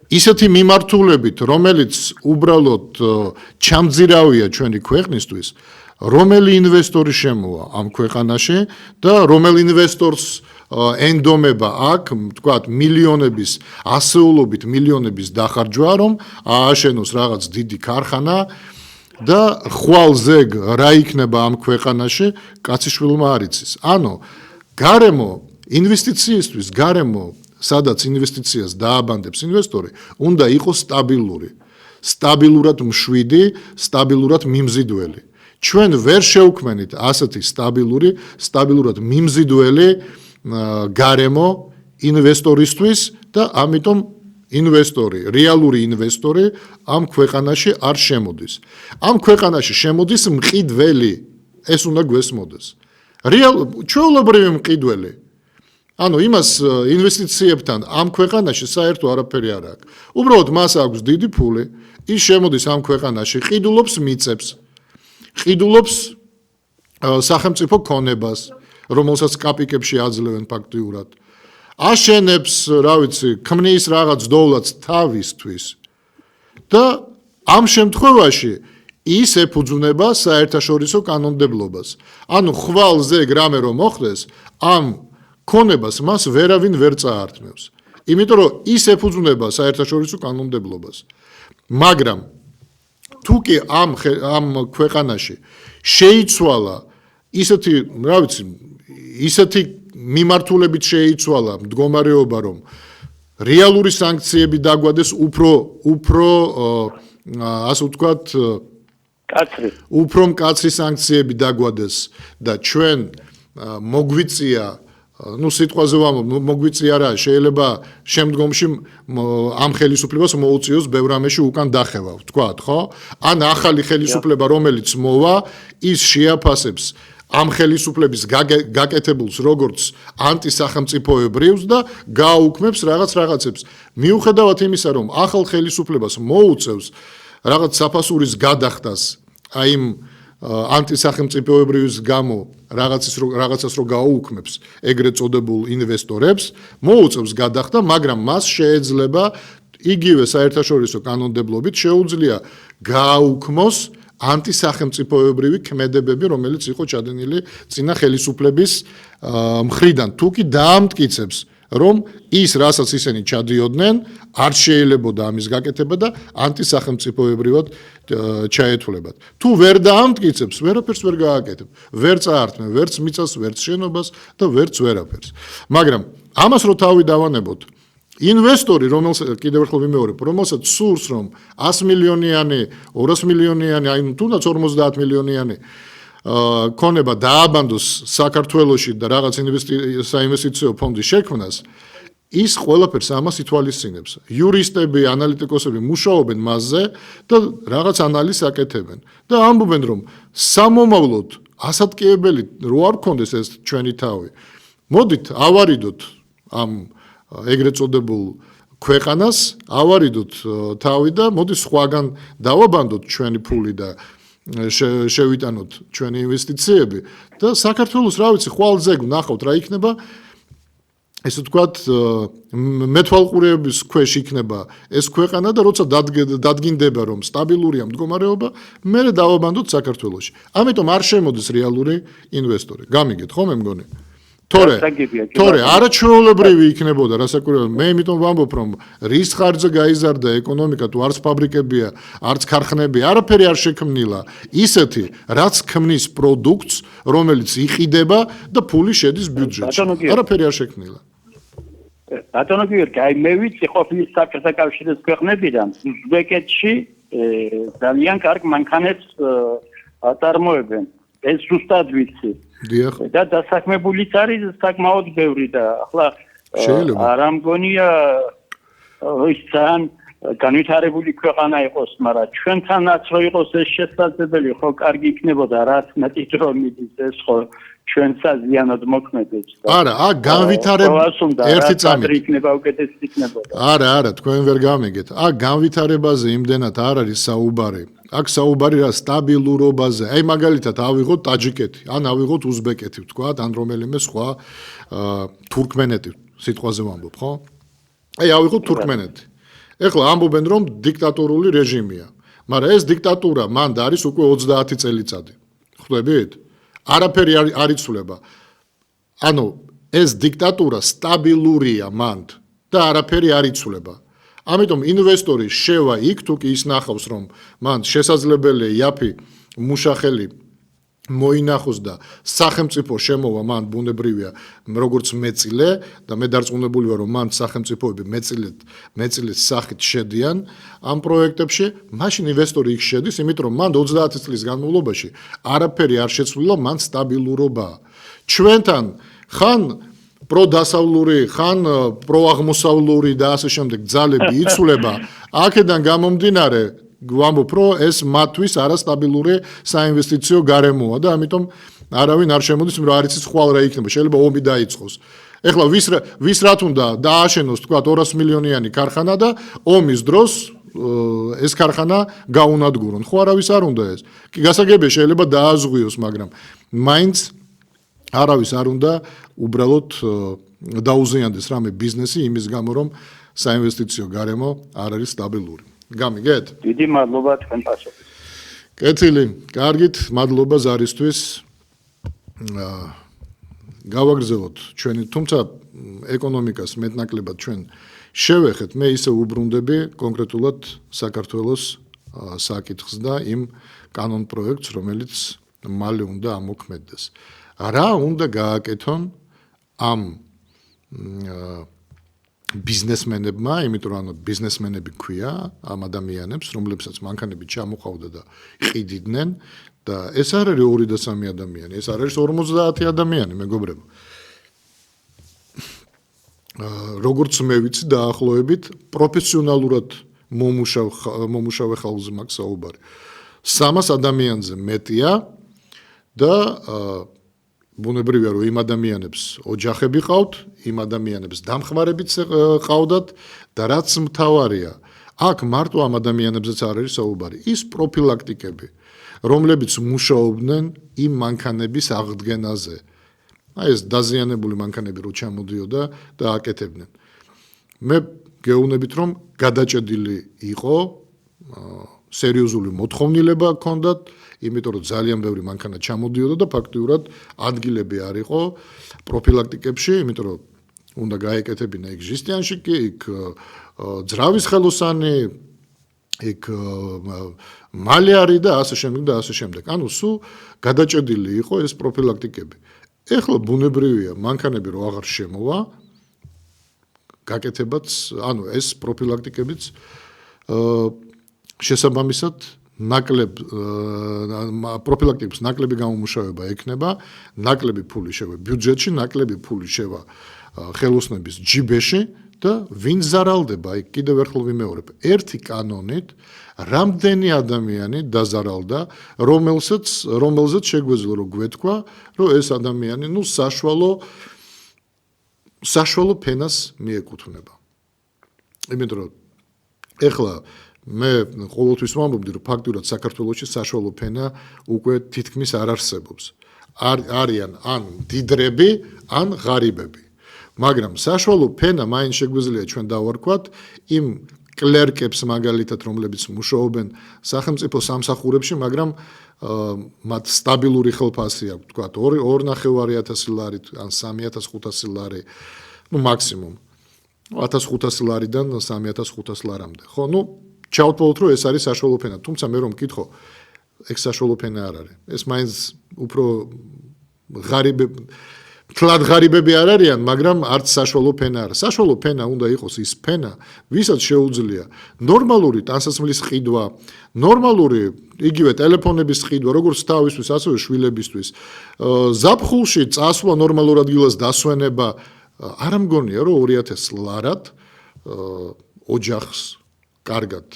ისეთი მიმართულებით, რომელიც უბრალოდ ჩამძირავია ჩვენი ქვეყნისთვის, რომელი ინვესტორი შემოვა ამ ქვეყანაში და რომელ ინვესტორს ენდომება აქ, თქვათ, მილიონების, ასეულობით მილიონების დახარჯვა, რომ ააშენოს რაღაც დიდი ქარხანა და ხვალზეგ რა იქნება ამ ქვეყანაში, კაციშვილმა არ იცის. ანუ გარემო ინვესტიციისთვის, სადაც ინვესტიციას დააბანდებს ინვესტორი, უნდა იყოს სტაბილური, სტაბილურად მშვიდი, სტაბილურად მიმზიდველი. ჩვენ ვერ შევქმნით ასეთი სტაბილურად მიმზიდველი გარემო ინვესტორისთვის და ამიტომ რეალური ინვესტორი ამ ქვეყანაში არ შემოდის. ამ ქვეყანაში შემოდის მყიდველი, ეს უნდა გვესმოდეს. ჩვეულებრივი მყიდველი. ანუ იმას ინვესტიციებთან ამ ქვეყანაში საერთო არაფერი არ აქვს. უბრალოდ მას აქვს დიდი ფული, ის შემოდის ამ ქვეყანაში, ყიდულობს მიწებს, ყიდულობს სახელმწიფო ქონებას, რომელსაც კაპიკებში აძლევენ ფაქტიურად. აშენებს, რა ვიცი, ქმნის რაღაც დოვლათს თავისთვის. და ამ შემთხვევაში ის ეფუძნება საერთაშორისო კანონმდებლობას. ანუ ხვალზე გრამე რომ მოხდეს, ამ ქონებას მას ვერავინ ვერ წაართმევს. იმიტომ რომ ის ეფუძნება საერთაშორისო კანონმდებლობას. მაგრამ თუ კი ამ ქვეყანაში შეიცვალა ისეთი მიმართულებით შეიცვალა მდგომარეობა, რომ რეალური სანქციები დაგვადეს უფრო ასე ვთქვათ, უფრო მკაცრი სანქციები დაგვადეს და ჩვენ მოგვიწია, სიტყვაზე ვამბობ, მოგვიწია რა, შეიძლება შემდგომში ამ ხელისუფლებას მოუწიოს ბევრ რამეში უკან დახევა, ვთქვათ, ხო? ან ახალი ხელისუფლება, რომელიც მოვა, ის შეაფასებს ამ ხელისუფლების გაკეთებულს როგორც ანტისახელმწიფოებრივს და გააუქმებს რაღაცებს. მიუხედავად იმისა, რომ ახალ ხელისუფლებას მოუწევს რაღაც საფასურის გადახდას, აი იმ ანტისახელმწიფოებრივის გამო რაღაცას რო გააუქმებს ეგრეთ წოდებულ ინვესტორებს, მოუწევს გადახდა, მაგრამ მას შეეძლება იგივე საერთაშორისო კანონმდებლობით შეუძლია გააუქმოს ანტისახელმწიფოებრივი ქმედებები, რომელიც იყო ჩადენილი წინა ხელისუფლების მხრიდან. თუ კი დაამტკიცებს, რომ ის, რასაც ისინი ჩადიოდნენ, არ შეიძლებოდა ამის გაკეთება და ანტისახელმწიფოებრივად ჩაეთვლებათ. თუ ვერ დაამტკიცებს, ვერაფერს ვერ გააკეთებ. ვერ წაართმევ, ვერც მიწას, ვერც შენობას და ვერც ვერაფერს. მაგრამ ამას რო თავი დავანებოთ, ინვესტორი, კიდევ ერთხელ ვიმეორებ, რომელსაც სურს, რომ 100 მილიონიანი, 200 მილიონიანი, აი თუნდაც 50 მილიონიანი ქონება დააბანდოს საქართველოში და რაღაც საინვესტიციო ფონდის შექმნას, ის ყველაფერს ამას ითვალისწინებს. იურისტები, ანალიტიკოსები მუშაობენ მასზე და რაღაც ანალიზს აკეთებენ. და ამბობენ, რომ სამომავლოდ ასატკიებელი რო არ გქონდეს ეს ჩვენი თავი, მოდით ავარიდოთ ამ ეგრეთ წოდებულ ქვეყანას, ავარიდოთ თავი და მოდით სხვაგან დავაბანდოთ ჩვენი ფული და შევიტანოთ ჩვენი ინვესტიციები და საქართველოს, რა ვიცი, ხვალზე ვნახავთ რა იქნება, ესე ვთქვათ, მეთვალყურეების ქვეშ იქნება ეს ქვეყანა და როცა დადგინდება, რომ სტაბილურია მდგომარეობა, მერე დავაბანდოთ საქართველოში. ამიტომ არ შემოდის რეალური ინვესტორი. გამიგეთ, ხო მე მგონი? თორე არაჩვეულებრივი იქნებოდა, რასაკვირველია, მე იმიტომ ვამბობ, რომ რის ხარჯზე გაიზარდა ეკონომიკა, თუ არც ფაბრიკებია, არც ქარხნებია, არაფერი არ შექმნილა. ისეთი, რაც ქმნის პროდუქტს, რომელიც იყიდება და ფული შედის ბიუჯეტში. არაფერი არ შექმნილა. ბატონო გიორგი, აი მე ვიცი ყოფილი საბჭოთა კავშირის ქვეყნებიდან, უზბეკეთში ძალიან კარგ მანქანებს აწარმოებენ. ეს ზუსტად ვიცი. და დასაქმებულიც არის საკმაოდ ბევრი და ახლა არ ამგონია ის ძალიან განვითარებული ქვეყანა იყოს, მაგრამ ჩვენთანაც რო იყოს ეს შესაძლებელი, ხო კარგი იქნებოდა, რაც მეტი დრო მიდის ეს ხო ჩვენც აზიანად მოქმედებს. არა, ერთი წამით იქნება უკეთესი იქნებოდა. არა, თქვენ ვერ გამიგეთ. განვითარებაზე იმდენად არ არის საუბარი. აქ საუბარი რა სტაბილურობაზე. აი მაგალითად ავიღოთ ტაჯიკეთი, ან ავიღოთ უზბეკეთი, ვთქვათ, ან რომელიმე სხვა თურქმენეთი, სიტყვაზე ვამბობ, ხო? აი ავიღოთ თურქმენეთი. ეხლა ამბობენ რომ დიქტატორული რეჟიმია, მაგრამ ეს დიქტატურა მანდ არის უკვე 30 წელიწადი. ხვდებით? არაფერი არ იცვლება. ანუ ეს დიქტატურა სტაბილურია მანდ და არაფერი არ იცვლება. ამიტომ ინვესტორი შევა იქ თუ კი ის ნახავს რომ მან შესაძლებელია იაფი მუშახელი მოინახოს და სახელმწიფო შემოვა მან ბუნებრივია როგორც მეწილე და მე დარწმუნებული ვარ რომ მან სახელმწიფოები მეწილეს სახით შედიან ამ პროექტებში მაშინ ინვესტორი იქ შედის იმიტომ რომ მან 30 წლის განმავლობაში არაფერი არ შეცვლილა მან სტაბილურობა ჩვენთან ხან პროდასავლური ხან პროაღმოსავლური და ასე შემდეგ ძალები იცვლება აქედან გამომდინარე ვამბობ რომ ეს მათთვის არასტაბილური საინვესტიციო გარემოა და ამიტომ არავინ არ შემოდის რომ არ იცის ხვალ რა იქნება შეიძლება ომი დაიწყოს ეხლა ვის რა თუნდა დააშენოს თქვა 200 მილიონიანი ქარხანა და ომის დროს ეს ქარხანა გაუნადგურონ ხო არავის არ უნდა ეს კი გასაგებია შეიძლება დააზღვიოს მაგრამ მაინც არავის არ უნდა უბრალოდ დაუზიანდეს რამე ბიზნესი იმის გამო რომ საინვესტიციო გარემო არ არის სტაბილური გამიგეთ? დიდი მადლობა თქვენ პასუხით. კეთილი, კარგით, მადლობა ზარისთვის. გავაგრძელოთ ჩვენი, თუმცა ეკონომიკას მეტნაკლებად ჩვენ შევეხეთ, მე ისე უბრუნდები კონკრეტულად საქართველოს საკითხს და იმ კანონ პროექტს, რომელიც მალე უნდა ამოქმედდეს. რა უნდა გააკეთონ ამ ბიზნესმენებმა, იმიტომ რომ ბიზნესმენები ქვია ამ ადამიანებს, რომლებსაც მანქანები ჩამოყავდა და ყიდიდნენ და ეს არ არის 2 და 3 ადამიანი, ეს არ არის 50 ადამიანი, მეგობრებო. როგორც მე ვიცი დაახლოებით პროფესიონალურად მომუშავე ხალხზე მაქვს საუბარი. 300 ადამიანზე მეტია და ბუნებრივია რომ იმ ადამიანებს ოჯახები ყავთ, იმ ადამიანებს დამხმარებიც ყავდათ და რაც მთავარია, აქ მარტო ამ ადამიანებზეც არ არის საუბარი, ის პროფილაქტიკები, რომლებიც მუშაობდნენ იმ მანქანების აღდგენაზე. აი ეს დაზიანებული მანქანები რო ჩამოდიოდა და აკეთებდნენ. მე გეუბნებით რომ გადაჭედილი იყო სერიოზული მოთხოვნილება ჰქონდათ იმიტომ რომ ძალიან ბევრი მანქანა ჩამოდიოდა და ფაქტიურად ადგილები არ იყო პროფილაქტიკებში, იმიტომ რომ უნდა გაეკეთებინა იქ ჟისტიანშიკი, იქ ძრავის ხელოსანი, იქ მალეარი და ასე შემდეგ და ასე შემდეგ. ანუ სულ გადაჭედილი იყო ეს პროფილაქტიკები. ეხლა ბუნებრივია მანქანები რო აღარ შემოვა, გაკეთებაც, ანუ ეს პროფილაქტიკებიც შესაბამისად ნაკლებ პროფილაქტიკის ნაკლები გამომუშავება ექნება, ნაკლები ფული შევა ბიუჯეტში, ნაკლები ფული შევა ხელოსნების ჯიბეში და ვინ ზარალდება, იქ კიდევ ერთხელ ვიმეორებ, ერთი კანონით რამდენი ადამიანი დაზარალდა, რომელზეც შეგვეძლო რომ გვეთქვა, რომ ეს ადამიანი, ну, საშუალო ფენას მიეკუთვნება. იმიტომ რომ ეხლა მე ყოველთვის ვამბობდი რომ ფაქტურად საქართველოში საშუალო ფენა უკვე თითქმის არ არსებობს. არიან ან დიდრები, ან ღარიბები. მაგრამ საშუალო ფენა მაინც შეგვიძლია ჩვენ დავარქვათ იმ კლერკებს მაგალითად რომლებიც მუშაობენ სახელმწიფო სამსახურებში, მაგრამ მათ სტაბილური ხელფასი აქვს, თქვათ 2.500 ლარი ან 3.500 ლარი, ну მაქსიმუმ 1.500 ლარიდან 3.500 ლარამდე. ხო, ну ჩავთვალოთ რომ ეს არის საშუალო ფენა, თუმცა მე რომ მკითხო, ეს საშუალო ფენა არ არის. ეს მაინც უფრო თლად ღარიბები არ არიან, მაგრამ არც საშუალო ფენა არა. საშუალო ფენა უნდა იყოს ის ფენა, ვისაც შეუძლია ნორმალური ტანსაცმლის ყიდვა, ნორმალური იგივე ტელეფონების ყიდვა, როგორც თავისთვის, ასევე შვილებისთვის, ზაფხულში წასვლა ნორმალურ ადგილას დასვენება, არ მგონია რომ 2000 ლარად ოჯახს კარგად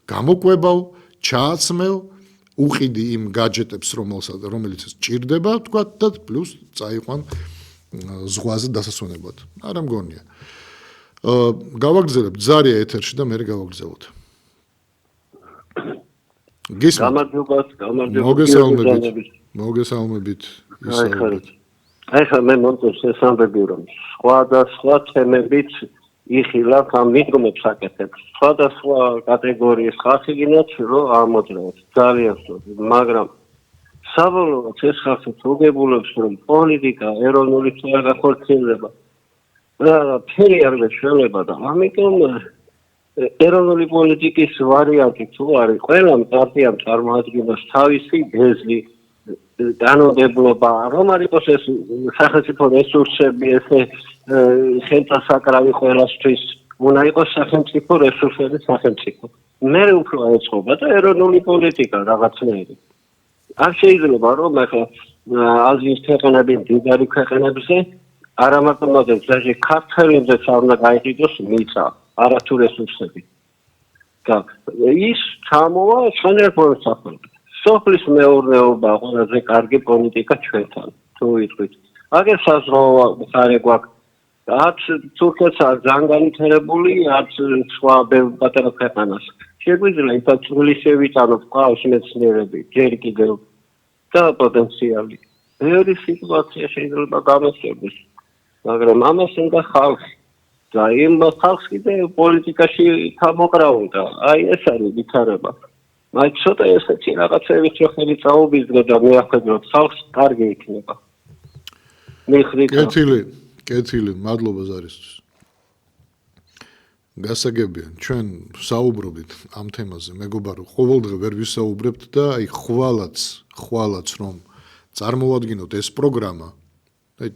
გამოკვებავ, ჩააცმევ, უყიდი იმ гаджеტებს, რომელიც ჭირდება, თქვა და პლუს წაიყვან ზღვაზე დასასვენებლად. არა მგონია. გავაგრძელებთ ზარია ეთერში და მე გავაგრძელოთ. მოგესალმებით. ახლა მე მომწონს ეს ამბები, რომ სხვადასხვა თემებით იხილავთ ამ მიდგომებს აკეთებს. სხვადასხვა კატეგორიის ხალხი გინდათ, რომ ამოძრავთ. ძალიან სწორად, მაგრამ საბოლოოდ ეს ხალხი თუგებულობს, რომ პოლიტიკა ეროვნული არ გახორციელდება. რა ფერი არ შევლება და ამიტომ ეროვნული პოლიტიკის ვარიანტი თუ არის, ყველა პარტიამ წარმოადგენს თავისი ბეზი, განმარტება, რომ არ იყოს ეს სახელმწიფო რესურსები, ესე ხელსაკრავი ყველასთვის, უნდა იყოს სახელმწიფო რესურსები სახელმწიფო. მე უფრო ეწყობა და ეროვნული პოლიტიკა რაღაცნაირი. არ შეიძლება რომ ახლა აზიის ქვეყნები, დიდარი ქვეყნებზე არა მარტო მაგას, даже ქართველებზეც არ უნდა გაიყიდოს მიწა, არათუ რესურსები. ის ჩამოვა ჩვენერგოს საფრთხე. სოფლის მეურნეობა ყველაზე კარგი პოლიტიკა ჩვენთან, თუ ვიტყვით. აგერ საზღვაო მხარე გვაქვს. რაც თურქეთს ძალიან განვითარებული, რაც სხვა პატარა ქვეყანას. შეგვიძლია ისეთ წვლილი შევიტანოთ, ყავს მეცნიერები, ჯერ კიდევ და პოტენციალი. ბევრი სიტუაცია შეიძლება გამოსწორდეს. მაგრამ ამას უნდა ხალხი და იმ ხალხს კიდე პოლიტიკაში გამოკრავდა. აი ეს არის ვითარება. მაგრამ ცოტა ესეთი რაღაცების ხელი წაუბიძგა და მეახედოთ ხალხს კარგი იქნება. კეთილი, მადლობა ზარისთვის. გასაგებია, ჩვენ საუბრობთ ამ თემაზე, მეგობარო, ყოველდღე ვერ ვისაუბრებთ და აი ხვალაც რომ წარმოვადგინოთ ეს პროგრამა, აი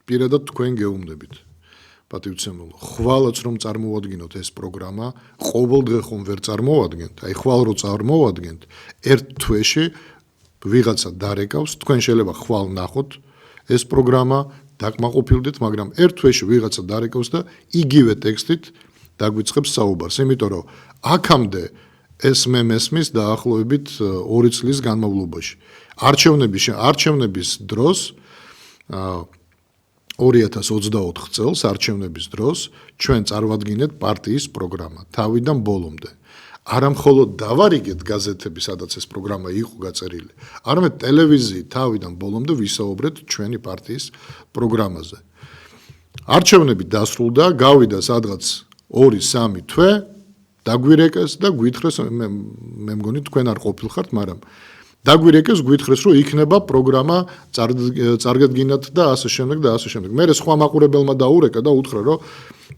პირადად თქვენ გეუბნებით. პატივცემულო, ხვალაც რომ წარმოვადგინოთ ეს პროგრამა, ყოველდღე ხომ ვერ წარმოვადგენთ, აი ხვალ რო წარმოვადგენთ, ერთ თვეში ვიღაცა დარეკავს, თქვენ შეიძლება ხვალ ნახოთ ეს პროგრამა, დაკმაყოფილდეთ, მაგრამ ერთ თვეში ვიღაცა დარეკავს და იგივე ტექსტით დაგვიწყებს საუბარს, იმიტომ რომ აქამდე ეს მე მესმის დაახლოებით 2 წლის განმავლობაში. არჩევნების დროს 2024 წელს არჩევნების დროს ჩვენ წარვადგინეთ პარტიის პროგრამა თავიდან ბოლომდე. არა მხოლოდ დავარიგეთ გაზეთები, სადაც ეს პროგრამა იყო გაწერილი, არამედ ტელევიზიით თავიდან ბოლომდე ვისაუბრეთ ჩვენი პარტიის პროგრამაზე. არჩევნები დასრულდა, გავიდა სადღაც 2-3 თვე, დაგვირეკეს და გვითხრეს, მე მგონი თქვენ არ ყოფილხართ, მაგრამ დაგვირეკეს, გვითხრეს, რომ იქნება პროგრამა წარგედგინათ და ასე შემდეგ და ასე შემდეგ. მე სხვა მაყურებელმა დაურეკა და უთხრა, რომ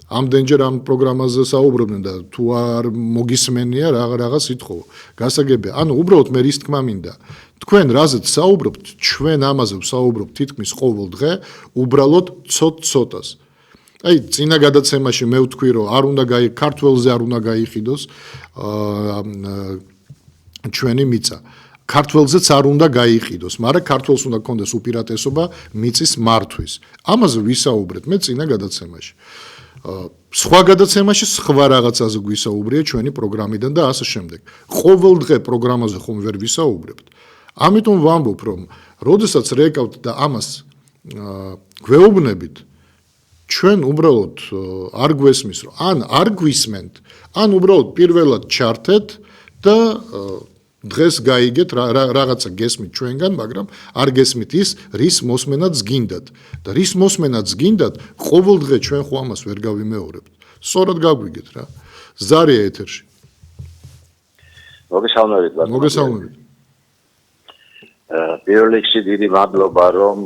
ამდენჯერ ამ პროგრამაზე საუბრობდნენ და თუ არ მოგისმენია რაღაც ითხოვო. გასაგებია, ანუ უბრალოდ მე რის თქმა მინდა, თქვენ რაზეც საუბრობთ, ჩვენ ამაზე ვსაუბრობთ თითქმის ყოველ დღე, უბრალოდ ცოტ-ცოტას. აი, წინა გადაცემაში მე ვთქვი, რომ ქართველზე არ უნდა გაიხიდოს ჩვენი მიწა. ქართველზეც არ უნდა გაიყიდოს, მაგრამ ქართველს უნდა კონდეს უპირატესობა მიწის მართვის. ამაზე ვისაუბრეთ მე წინა გადაცემაში. სხვა გადაცემაში სხვა რაღაცაზე გვისაუბრია ჩვენი პროგრამიდან და ასე შემდეგ. ყოველდღე პროგრამაზე ხომ ვერ ვისაუბრებთ. ამიტომ ვამბობ, რომ როდესაც რეკავთ და ამას გვეუბნებით, ჩვენ უბრალოდ არ გვესმის, რომ ან არ გვისმენთ, ან უბრალოდ პირველად ჩართეთ და დღეს გაიგეთ რაღაცა გესმით ჩვენგან, მაგრამ არ გესმით ის, რის მოსმენაც გინდათ. და რის მოსმენაც გინდათ, ყოველდღე ჩვენ ხო ამას ვერ გავიმეორებთ. სწორად გაგვიგეთ რა. ზარია ეთერში. მოგესალმებით. მოგესალმებით. პირველ რიგში დიდი მადლობა, რომ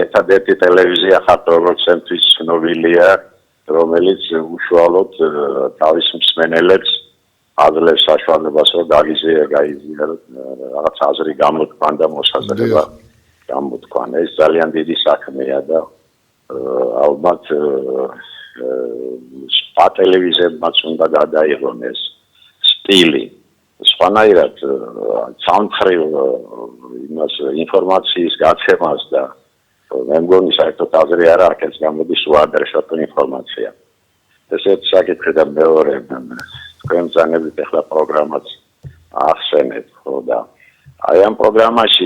ერთადერთი ტელევიზია ხართ, როგორც ჩემთვის ცნობილია, რომელიც უშუალოდ თავის მსმენელებს აძლევს საშუალებას, რომ გაიზიაროთ რაღაც აზრი გამოთქვან და მოსაზრება გამოთქვან. ეს ძალიან დიდი საქმეა და ალბათ სხვა ტელევიზიებმაც უნდა გადაიღონ ეს სტილი. სხვანაირად სამხრივ იმას ინფორმაციის გაცემას და მე მგონი საერთოდ აზრი არა აქაც გამოდის უადრესატო ინფორმაცია. ესეც საკითხი და მეორე თქვენ ბრძანებით ახლა პროგრამაც ახსენეთ, ხო და აი ამ პროგრამაში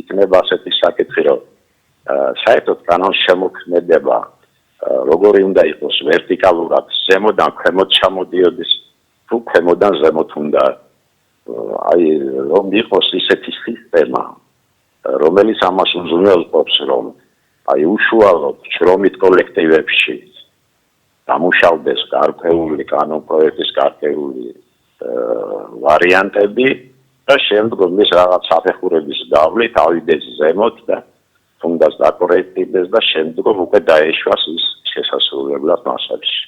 იქნება ასეთი საკითხი, რომ საერთოდ კანონის შემოქმედება როგორი უნდა იყოს ვერტიკალურად ზემოდან ქვემოთ ჩამოდიოდეს თუ ქვემოდან ზემოთ უნდა აი რომ იყოს ისეთი სისტემა რომელიც ამას უზრუნველყოფს რომ აი უშუალოდ შრომით კოლექტივებში დამუშავდეს გარკვეული კანონპროექტის გარკვეული ვარიანტები და შემდგომ ის რაღაც საფეხურების გავლით ავიდეს ზემოთ და თუნდაც დაკორექტდეს და შემდგომ უკვე დაეშვას ის შესასრულებლად მასალაში.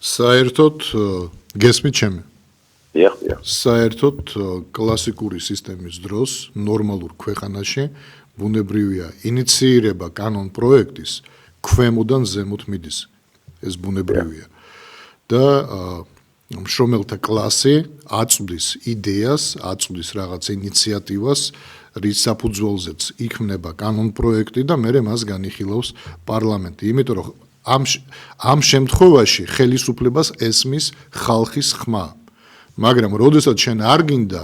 საერთოდ გესმით ჩემი? დიახ. საერთოდ კლასიკური სისტემის დროს ნორმალურ ქვეყანაში ბუნებრივია ინიციირება კანონპროექტის ქვემოდან ზემოთ მიდის. ეს ბუნებრივია. და მშრომელთა კლასი აწვდის იდეას, აწვდის რაღაც ინიციატივას, რის საფუძველზეც იქმნება კანონპროექტი და მერე მას განიხილავს პარლამენტი. იმიტომ რომ ამ შემთხვევაში ხელისუფლებას ესმის ხალხის ხმა. მაგრამ როდესაც შენ არ გინდა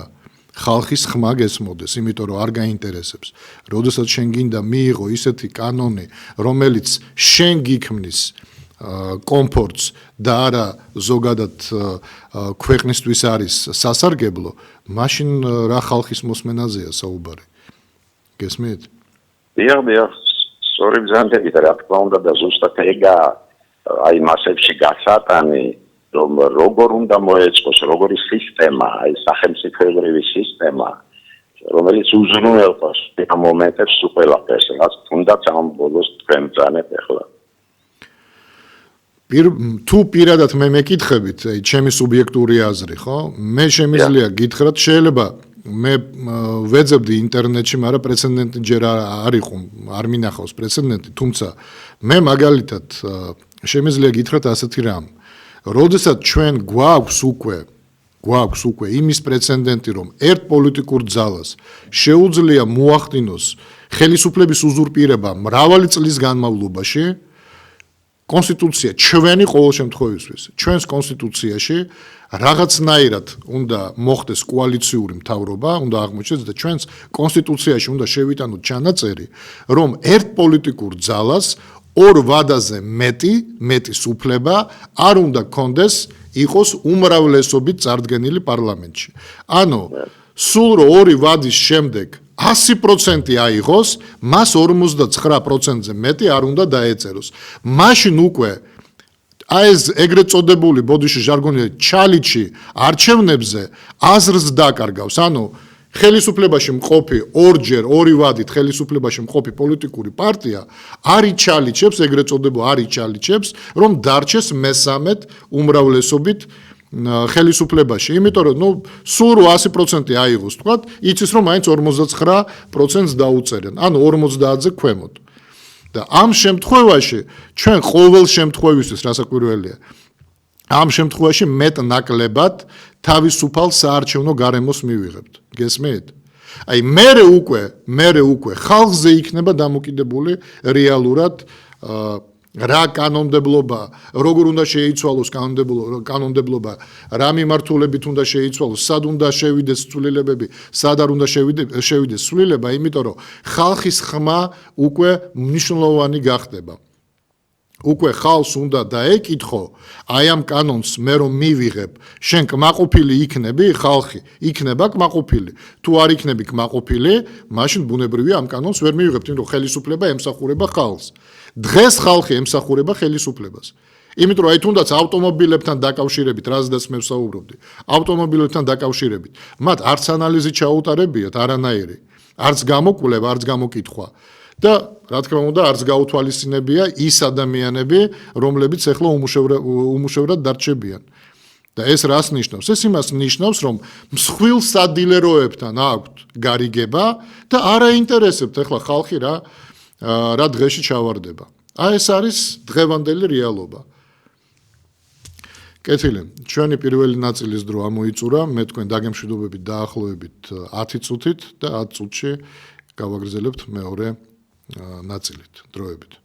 ხალხის ხმა გესმოდეს, იმიტომ რომ არ გაინტერესებს. როდესაც შენ გინდა მიიღო ისეთი კანონი, რომელიც შენ გიქმნის კომფორტს და არა ზოგადად ქვეყნისთვის არის სასარგებლო, მაშინ რა ხალხის მოსმენაზეა საუბარი. გესმით? დიახ, სწორი ბრძანდებით რა თქმა უნდა და ზუსტად ეგა აი მასებში გასატანი რომ როგორ უნდა მოეწყოს, როგორი სისტემა, აი სახელმწიფოებრივი სისტემა, რომელიც უზრუნველყოფს ამ მომენტებს ყველაფერს, რაც თუნდაც ამ ბოლოს თქვენ ბრძანეთ ახლა. თუ პირადად მე მეკითხებით, ჩემი სუბიექტური აზრი, ხო? მე შემიძლია გითხრათ, შეიძლება მე ვეძებდი ინტერნეტში, მაგრამ პრეცედენტი ჯერ არ იყო, არ მინახავს პრეცედენტი, თუმცა მე მაგალითად შემიძლია გითხრათ ასეთი რამ. როდესაც ჩვენ გვაქვს უკვე იმის პრეცედენტი, რომ ერთ პოლიტიკურ ძალას შეუძლია მოახდინოს ხელისუფლების უზურპირება მრავალი წლის განმავლობაში, კონსტიტუცია ჩვენი ყოველ შემთხვევისთვის, ჩვენს კონსტიტუციაში რაღაცნაირად უნდა მოხდეს კოალიციური მთავრობა, უნდა აღმოჩნდეს და ჩვენს კონსტიტუციაში უნდა შევიტანოთ ჩანაწერი, რომ ერთ პოლიტიკურ ძალას ორ ვადაზე მეტი სუფლება არ უნდა კონდეს იყოს უმრავლესობით წარდგენილი პარლამენტში. ანუ სულ რო ორი ვადის შემდეგ 100% აიღოს, მას 59%-ზე მეტი არ უნდა დაეწეროს. მაშინ უკვე ეს ეგრეთ წოდებული ბოდიში ჟარგონი ჩალიჩი არჩევნებზე აზრს დაკარგავს. ანუ ხელისუფლებაში მყოფი ორჯერ ორი ვადით ხელისუფლებაში მყოფი პოლიტიკური პარტია არის ჩალიჩებს, ეგრეთ წოდებულ არის ჩალიჩებს, რომ დარჩეს მესამედ უმრავლესობით ხელისუფლებაში. იმიტომ რომ სულ 100% აიღოს, თქვათ, იცის რომ მაინც 59%-ს დაუწერენ, ანუ 50-ზე ქვემოთ. და ამ შემთხვევაში ჩვენ ყოველ შემთხვევისთვის რასაკვირველია, ამ შემთხვევაში მეტ-ნაკლებად თავისუფალ საარჩევნო გარემოს მივიღებთ. გესმით? აი მერე უკვე ხალხზე იქნება დამოკიდებული რეალურად რა კანონმდებლობა, როგორ უნდა შეიცვალოს კანონმდებლობა, რა მიმართულებით უნდა შეიცვალოს, სად უნდა შევიდეს ცვლილებები, სად არ უნდა შევიდეს ცვლილება, იმიტომ რომ ხალხის ხმა უკვე მნიშვნელოვანი გახდება. უკვე ხალხს უნდა დაეკითხო, აი ამ კანონს მე რომ მივიღებ, შენ კმაყოფილი იქნები, ხალხი იქნება კმაყოფილი. თუ არ იქნები კმაყოფილი, მაშინ ბუნებრივია ამ კანონს ვერ მივიღებთ, იმიტომ რომ ხელისუფლება ემსახურება ხალხს. დღეს ხალხი ემსახურება ხელისუფლებას. იმიტომ რომ აი თუნდაც ავტომობილებთან დაკავშირებით, რაზედაც მე ვსაუბრობდი, ავტომობილებთან დაკავშირებით, მათ არც ანალიზი ჩაუტარებიათ არანაირი, არც გამოკვლევა, არც გამოკითხვა. და რა თქმა უნდა არც გაუთვალისწინებია ის ადამიანები, რომლებიც ახლა უმუშევრად დარჩებიან. და ეს რას ნიშნავს? ეს იმას ნიშნავს, რომ მსხვილ სადილეროებთან აქვთ გარიგება და არ აინტერესებთ ახლა ხალხი რა დღეში ჩავარდება. აი ეს არის დღევანდელი რეალობა. კეთილი, ჩვენი პირველი ნაწილის დრო ამოიწურა, მე თქვენ დაგემშვიდობებით დაახლოებით 10 წუთით და 10 წუთში გავაგრძელებთ მეორე ნაწილით, დროებით.